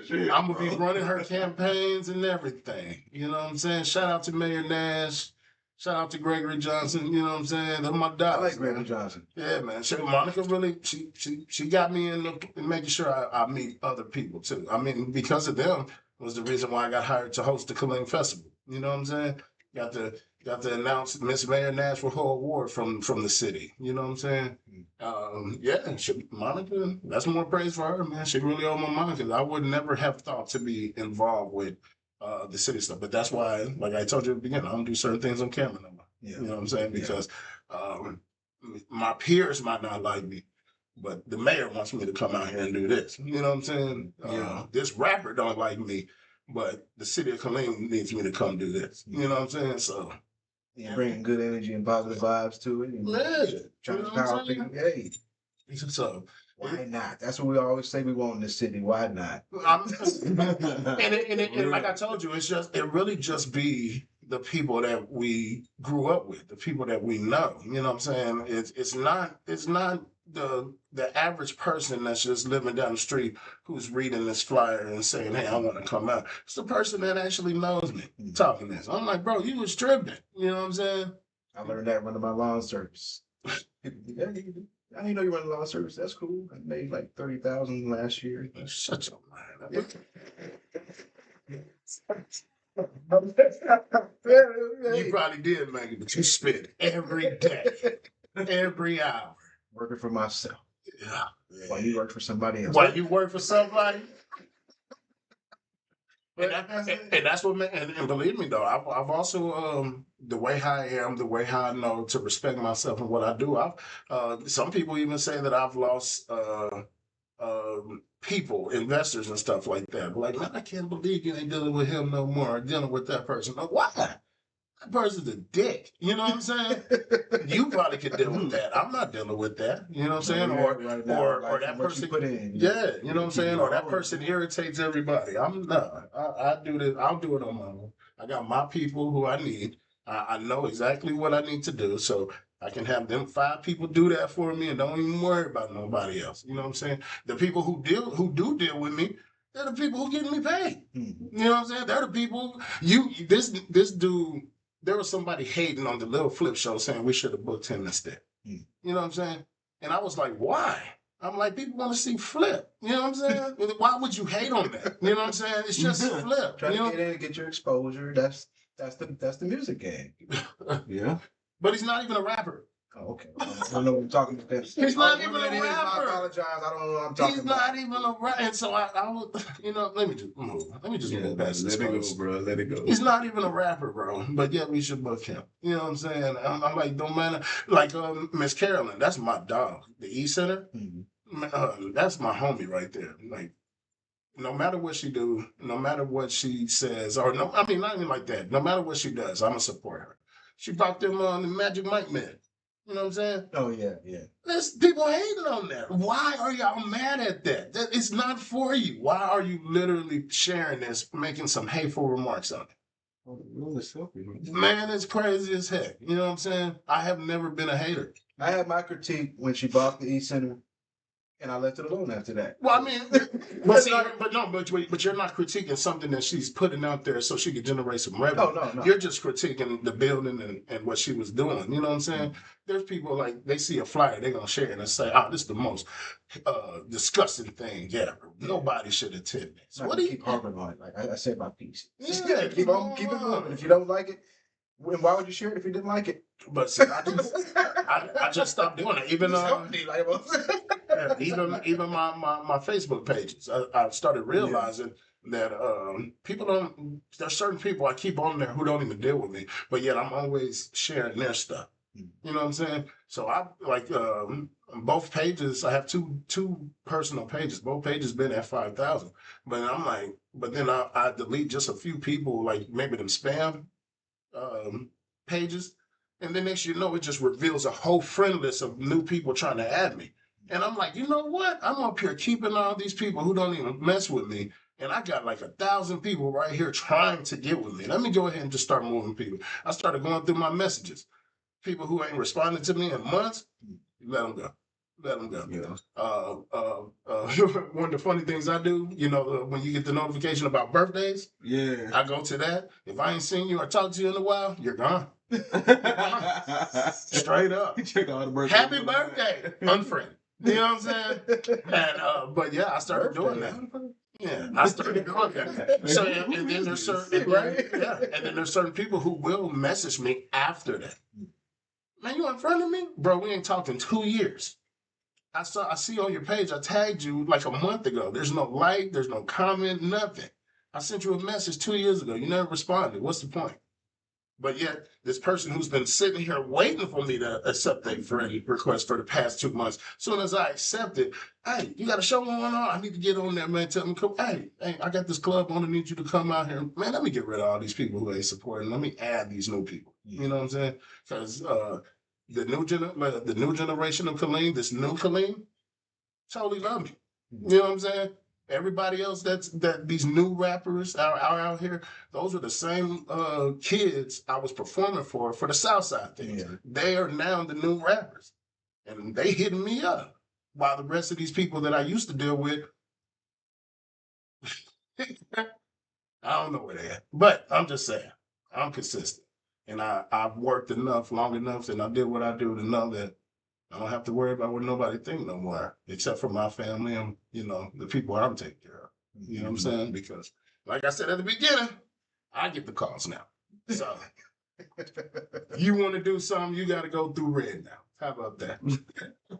shit. I'm gonna be running her campaigns and everything. You know what I'm saying? Shout out to Mayor Nash. Shout out to Gregory Johnson. You know what I'm saying? They're my dogs. I like Gregory Johnson. Yeah, man. Monica really, she got me in making sure I meet other people too. I mean, because of them was the reason why I got hired to host the Killeen Festival. You know what I'm saying? Got to announce Miss Mayor Nash for her award from the city. You know what I'm saying? Monica, that's more praise for her, man. She really on my mind because I would never have thought to be involved with the city stuff. But that's why, like I told you at the beginning, I don't do certain things on camera no more. Yeah. You know what I'm saying? Because my peers might not like me, but the mayor wants me to come out here and do this. You know what I'm saying? This rapper don't like me, but the city of Killeen needs me to come do this. You know what I'm saying? So bringing good energy and positive vibes to it. And trying to empower people. Hey. So why not? That's what we always say we want in this city. Why not? And like I told you, it really just be the people that we grew up with, the people that we know. You know what I'm saying? It's not the average person that's just living down the street who's reading this flyer and saying, hey, I want to come out. It's the person that actually knows me talking this. I'm like, bro, you was tripping. You know what I'm saying? I learned that running my lawn service. I didn't know you run a lawn service. That's cool. I made like $30,000 last year. Shut your mind. You probably did make it, but you spent every day, every hour working for myself. Yeah. While you work for somebody else. While you work for somebody. And that's what, and believe me though, I've also the way how I am, the way how I know to respect myself and what I do. Some people even say that I've lost people, investors and stuff like that. Like, man, I can't believe you ain't dealing with him no more, or dealing with that person. Like, why? That person's a dick. You know what I'm saying? You probably could deal with that. I'm not dealing with that. You know what I'm saying? Or that person put in. Yeah, you know what I'm saying? Or that person irritates everybody. I do this. I'll do it on my own. I got my people who I need. I know exactly what I need to do. So I can have them 5 people do that for me and don't even worry about nobody else. You know what I'm saying? The people who do deal with me, they're the people who get me paid. You know what I'm saying? They're the people. This dude. There was somebody hating on the Little Flip show saying we should have booked him instead. You know what I'm saying? And I was like, why? I'm like, people want to see Flip. You know what I'm saying? Why would you hate on that? You know what I'm saying? It's just Flip. Try to get in and get your exposure. That's the music game. Yeah. But he's not even a rapper. Oh, okay. I don't know what I'm talking about. He's not even a rapper. I apologize. I don't know what I'm talking about. He's not even a rapper. And so I was, let me just move. Let me just move past this. Let it go, bro. Let it go. He's not even a rapper, bro. But yet we should book him. You know what I'm saying? I'm like, don't matter. Like Miss Carolyn, that's my dog. The E Center, that's my homie right there. Like, no matter what she do, no matter what she says, not even like that. No matter what she does, I'm gonna support her. She brought them on the Magic Mike Man. You know what I'm saying? Oh, yeah. There's people hating on that. Why are y'all mad at that? It's not for you. Why are you literally sharing this, making some hateful remarks on it? Man, it's crazy as heck. You know what I'm saying? I have never been a hater. I had my critique when she bought the East Center, and I left it alone after that. Well, I mean, but you're not critiquing something that she's putting out there so she could generate some revenue. Oh, no. You're just critiquing the building and what she was doing. You know what I'm saying? There's people like, they see a flyer, they're going to share it and say, this is the most disgusting thing ever. Nobody should attend this. What do you keep harping on it? Like I said, my piece. Yeah, keep it moving. If you don't like it, Why would you share it if you didn't like it? But see, I just stopped doing it. Even even my Facebook pages. I started realizing that people don't. There's certain people I keep on there who don't even deal with me, but yet I'm always sharing their stuff. You know what I'm saying? So I like both pages. I have two personal pages. Both pages been at 5,000, but I'm like, but then I delete just a few people, like maybe them spam pages, and then next you know it just reveals a whole friend list of new people trying to add me. And I'm like, you know what? I'm up here keeping all these people who don't even mess with me. And I got like 1,000 people right here trying to get with me. Let me go ahead and just start moving people. I started going through my messages. People who ain't responded to me in months, let them go. Let them go. One of the funny things I do, you know, when you get the notification about birthdays, I go to that. If I ain't seen you or talked to you in a while, you're gone. Straight up. Happy birthday, unfriend. You know what I'm saying? And but yeah, I started doing that. Yeah, I started doing that. So and then there's certain and then there's certain people who will message me after that. Man, you in front of me? Bro, we ain't talked in 2 years. I see on your page, I tagged you like a month ago. There's no like, there's no comment, nothing. I sent you a message 2 years ago. You never responded. What's the point? But yet, this person who's been sitting here waiting for me to accept a friend request for the past 2 months, as soon as I accept it, hey, you got a show going on? I need to get on there, man. Tell me, hey, I got this club on. I need you to come out here. Man, let me get rid of all these people who ain't supporting. Let me add these new people. You know what I'm saying? Because the new generation of Kaleem, this new Kaleem, totally love me. You know what I'm saying? Everybody else that these new rappers are out here, those are the same kids I was performing for the Southside thing. Yeah. They are now the new rappers. And they hitting me up. While the rest of these people that I used to deal with, I don't know where they at. But I'm just saying, I'm consistent. And I've worked long enough, and I did what I do to know that I don't have to worry about what nobody think no more, except for my family and, you know, the people I'm taking care of. You know what I'm saying? Because, like I said at the beginning, I get the calls now. So, you want to do something, you got to go through Red now. How about that?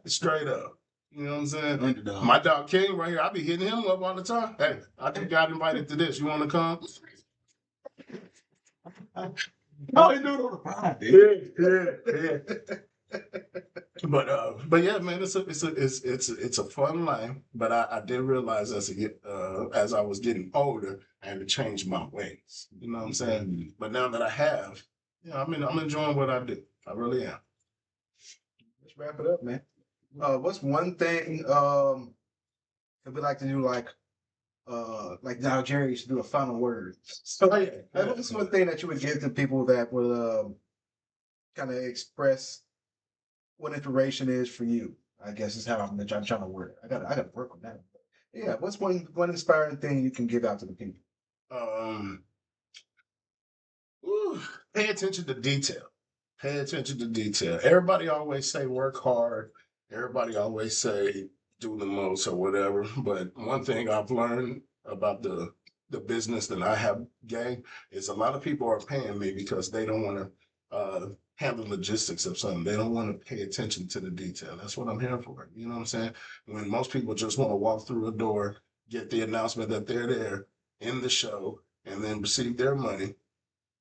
Straight up. You know what I'm saying? Underdog. My dog King right here, I be hitting him up all the time. Hey, I just got invited to this. You want to come? No, he do it on the pod. But yeah, man, it's a fun life. But I did realize as I was getting older, I had to change my ways. You know what I'm saying? Mm-hmm. But now that I have, I'm enjoying what I do. I really am. Let's wrap it up, man. What's one thing that we like to do, like now Jerry used to do a final word. So what's one thing that you would give to people that would kind of express what inspiration is for you? I guess is how I'm trying to word it. I gotta work on that. But yeah, what's one inspiring thing you can give out to the people? Pay attention to detail. Pay attention to detail. Everybody always say work hard. Everybody always say do the most or whatever. But one thing I've learned about the business that I have gained is a lot of people are paying me because they don't want to handle logistics of something. They don't want to pay attention to the detail. That's what I'm here for. You know what I'm saying? When most people just want to walk through a door, get the announcement that they're there in the show, and then receive their money,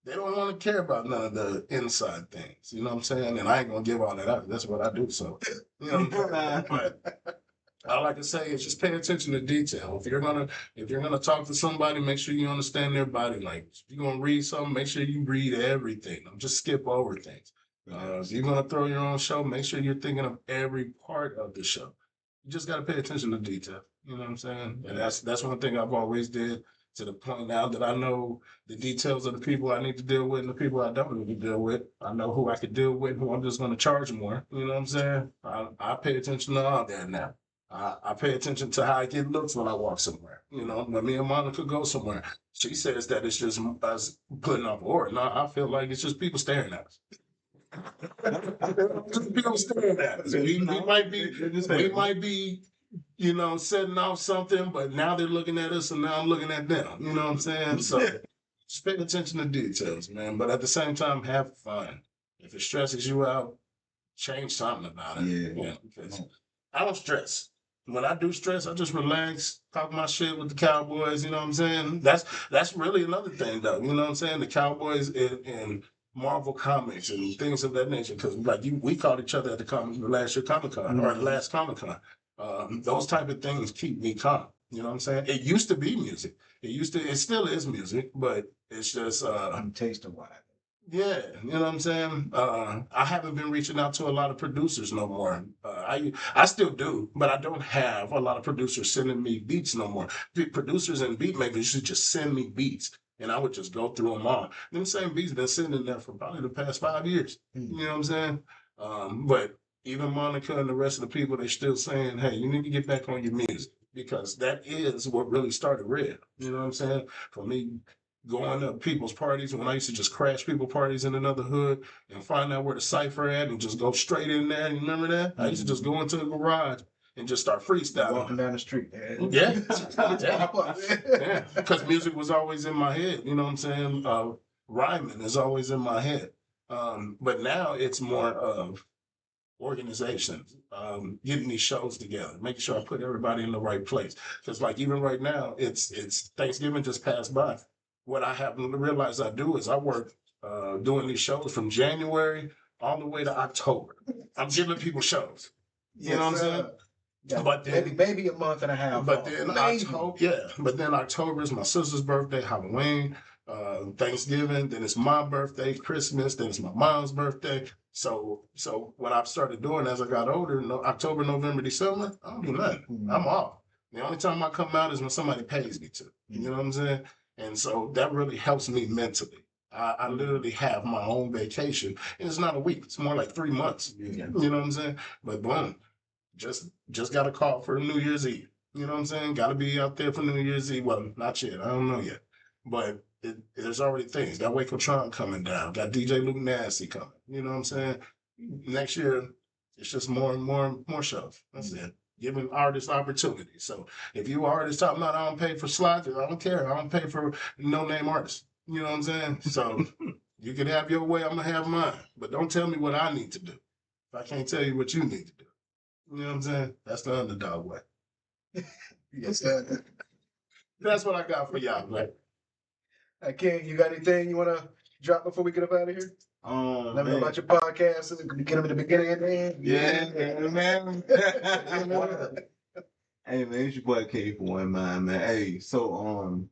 they don't want to care about none of the inside things. You know what I'm saying? And I ain't going to give all that out. That's what I do. So, you know, but all I can say is just pay attention to detail. If you're gonna talk to somebody, make sure you understand their body language. If you're gonna read something, make sure you read everything. Don't just skip over things. If you're gonna throw your own show, make sure you're thinking of every part of the show. You just gotta pay attention to detail. You know what I'm saying? And that's one thing I've always did, to the point now that I know the details of the people I need to deal with and the people I don't need to deal with. I know who I could deal with, who I'm just gonna charge more. You know what I'm saying? I pay attention to all that now. I pay attention to how it looks when I walk somewhere. You know, when me and Monica go somewhere, she says that it's just us putting up order. No, I feel like it's just people staring at us. Just people staring at us. We might be, you know, setting off something, but now they're looking at us and now I'm looking at them. You know what I'm saying? So Just pay attention to details, man. But at the same time, have fun. If it stresses you out, change something about it. Yeah. Because I don't stress. When I do stress, I just relax, talk my shit with the Cowboys. You know what I'm saying? That's really another thing, though. You know what I'm saying? The Cowboys and Marvel comics and things of that nature. Because we called each other at the last year Comic-Con or the last Comic-Con. Those type of things keep me calm. You know what I'm saying? It used to be music. It still is music, but it's just taste of wine. Yeah, you know what I'm saying? I haven't been reaching out to a lot of producers no more. I still do, but I don't have a lot of producers sending me beats no more. The producers and beat makers should just send me beats, and I would just go through them all. Them same beats been sitting in there for probably the past 5 years. You know what I'm saying? But even Monica and the rest of the people, they're still saying, hey, you need to get back on your music, because that is what really started Red. You know what I'm saying? For me, going to people's parties when I used to just crash people parties in another hood and find out where the cipher at and just go straight in there. You remember that? I used to just go into the garage and just start freestyling. Walking down the street. Yeah. Yeah. Because music was always in my head. You know what I'm saying? Rhyming is always in my head. But now it's more of organization, getting these shows together, making sure I put everybody in the right place. Because like even right now, it's Thanksgiving just passed by. What I haven't realized I do is I work doing these shows from January all the way to October. I'm giving people shows. You know what I'm saying? Yeah, but then maybe a month and a half. But then October is my sister's birthday, Halloween, Thanksgiving, then it's my birthday, Christmas, then it's my mom's birthday. So what I've started doing as I got older, October, November, December, I don't do nothing. I'm off. The only time I come out is when somebody pays me to. You know what I'm saying? And so that really helps me mentally. I literally have my own vacation. And it's not a week. It's more like 3 months. You know what I'm saying? But boom, just got a call for New Year's Eve. You know what I'm saying? Got to be out there for New Year's Eve. Well, not yet. I don't know yet. But there's already things. Got Waco Tron coming down. Got DJ Luke Nasty coming. You know what I'm saying? Next year, it's just more and more shows. That's it. Giving artists opportunities. So if you artists talking about I don't pay for slots, I don't care. I don't pay for no-name artists. You know what I'm saying? So you can have your way, I'm going to have mine. But don't tell me what I need to do if I can't tell you what you need to do. You know what I'm saying? That's the underdog way. Yes, sir. That's what I got for y'all, man. King, you got anything you want to drop before we get up out of here? Let me know about your podcast. Get them in the beginning and the end. Yeah, man. Hey, man, it's your boy K for One Mind, man. Hey, so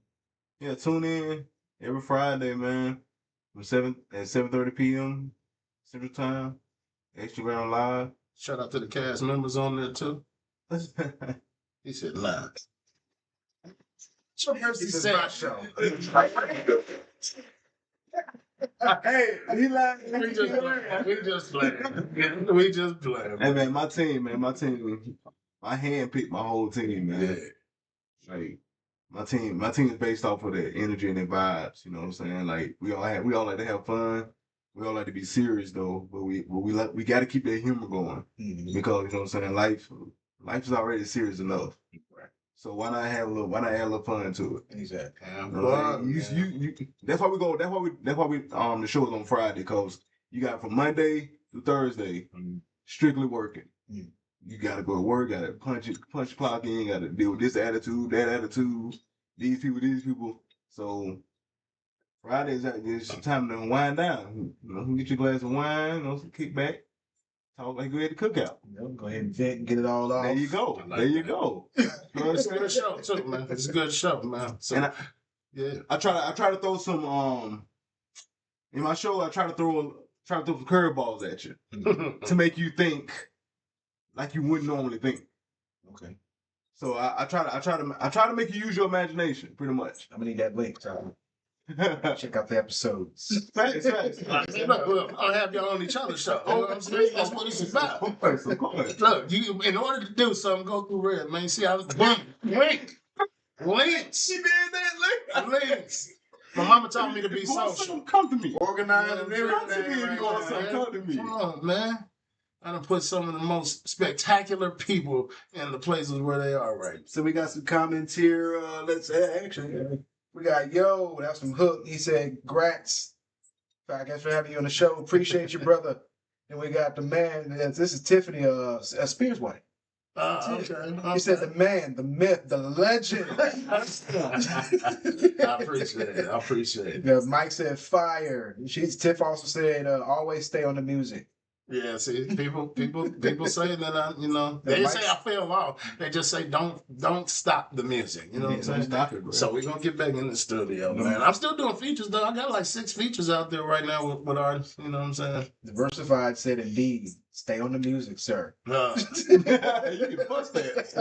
tune in every Friday, man, from 7:30 p.m. Central Time. Instagram Live. Shout out to the cast members on there too. He said live. So Mercy said my show. Hey, he like we just playing. We just playing. Hey man, my team, I handpicked my whole team, man. Yeah. Like my team is based off of their energy and their vibes. You know what I'm saying? Like we all like to have fun. We all like to be serious though, but we got to keep that humor going because you know what I'm saying. Life is already serious enough. So why not add a little fun to it? Exactly. That's why we go. That's why we the show is on Friday, because you got from Monday to Thursday strictly working. You gotta go to work, gotta punch clock in, gotta deal with this attitude, that attitude, these people. So Friday is just time to wind down. You know, get your glass of wine, some kickback. Talk like go ahead to cookout. Go ahead and vent and get it all off. There you go. You go. It's a good show too, man. It's a good show, man. So, and I try to throw some in my show. I try to throw some curveballs at you to make you think like you wouldn't normally think. Okay. So I try to make you use your imagination, pretty much. I'm gonna need that link. Check out the episodes. Facts. Look, I'll have y'all on each other's show. You know what I'm saying? That's what it's about. Of course. Look, you in order to do something, go through Red, man. See how it's links. She did that links. My mama taught me to be social. Come to me. Organized and everything. Come to me. Come on, man. I done put some of the most spectacular people in the places where they are right. So we got some comments here. Let's actually. We got Yo, that's from Hook. He said, "Grats, I guess for having you on the show. Appreciate you, brother." And we got the man. This is Tiffany, Spears' wife. Okay. He said, "The man, the myth, the legend." I appreciate it. I appreciate it. Yeah, Mike said, "Fire." Tiff also said, "Always stay on the music." Yeah, see, people say that they say I fell off. They just say don't stop the music. You know what I'm saying? Stop it, bro. So we're gonna get back in the studio, man. I'm still doing features though. I got like 6 features out there right now with artists. You know what I'm saying? Diversified said, "Indeed, stay on the music, sir." You can bust that.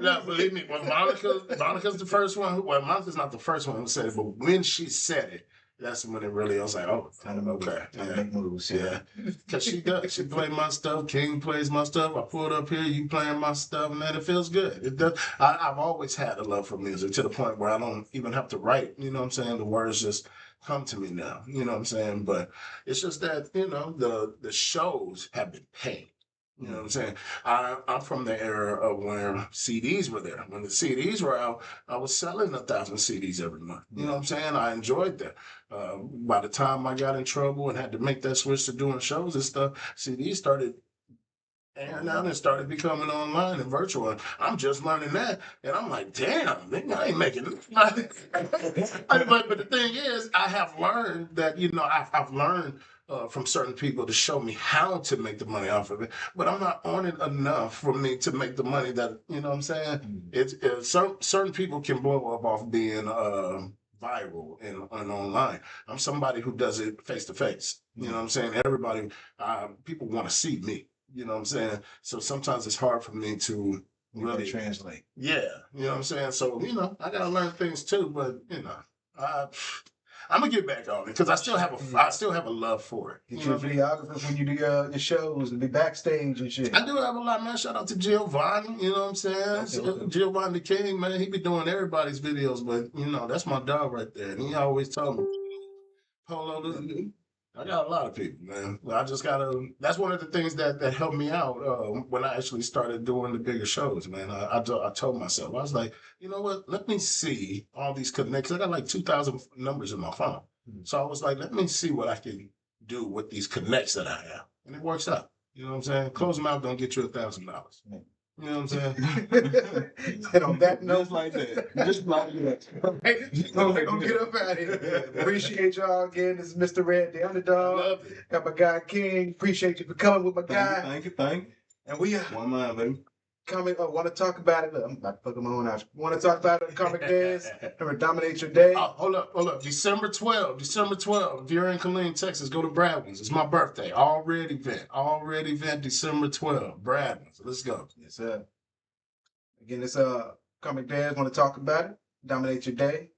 No, believe me, when Monica's the first one. Well, Monica's not the first one who said it, but when she said it, that's when it really, I was like, oh, okay. Make moves, yeah. Because she does. She plays my stuff. King plays my stuff. I pulled up here, you playing my stuff, man. It feels good. It does. I've always had a love for music to the point where I don't even have to write. You know what I'm saying? The words just come to me now. You know what I'm saying? But it's just that, the shows have been paid. You know what I'm saying? I'm from the era of when CDs were there. When the CDs were out, I was selling 1,000 CDs every month. You know what I'm saying? I enjoyed that. By the time I got in trouble and had to make that switch to doing shows and stuff, CDs started airing out and started becoming online and virtual. And I'm just learning that. And I'm like, damn, I ain't making it. But the thing is, I have learned that, I've learned from certain people to show me how to make the money off of it, but I'm not on it enough for me to make the money that, you know what I'm saying? It's certain people can blow up off being viral and online. I'm somebody who does it face to face. You know what I'm saying? Everybody, people want to see me. You know what I'm saying? So sometimes it's hard for me to really translate. Yeah, you know what I'm saying? So, I gotta learn things too, but I'm gonna get back on it because I still have a love for it. Get you a videographer when you do your shows and be backstage and shit. I do have a lot, man. Shout out to Giovanni, you know what I'm saying? Okay. Giovanni King, man, he be doing everybody's videos, but that's my dog right there. And he always told me, Polo, I got a lot of people, man. I just gotta. That's one of the things that helped me out when I actually started doing the bigger shows, man. I told myself, I was like, you know what? Let me see all these connections. I got like 2,000 numbers in my phone, so I was like, let me see what I can do with these connects that I have, and it works out. You know what I'm saying? Close mouth don't get you $1,000. You know what I'm saying? And on that note, just like that. Just like that. Don't get up out of here. Appreciate y'all again. This is Mr. Red, the underdog. Got my guy King. Appreciate you for coming with my guy. Thank you. And we one mind, baby. Want to talk about it? I'm about to put them on. Want to talk about it? Comic Days. Remember, Dominate Your Day. Oh, hold up. December 12th. If you're in Killeen, Texas, go to Bradwin's. It's my birthday. All red event. December 12th. Bradwin's. Let's go. Yes, sir. Again, this Comic Days. Want to talk about it? Dominate Your Day.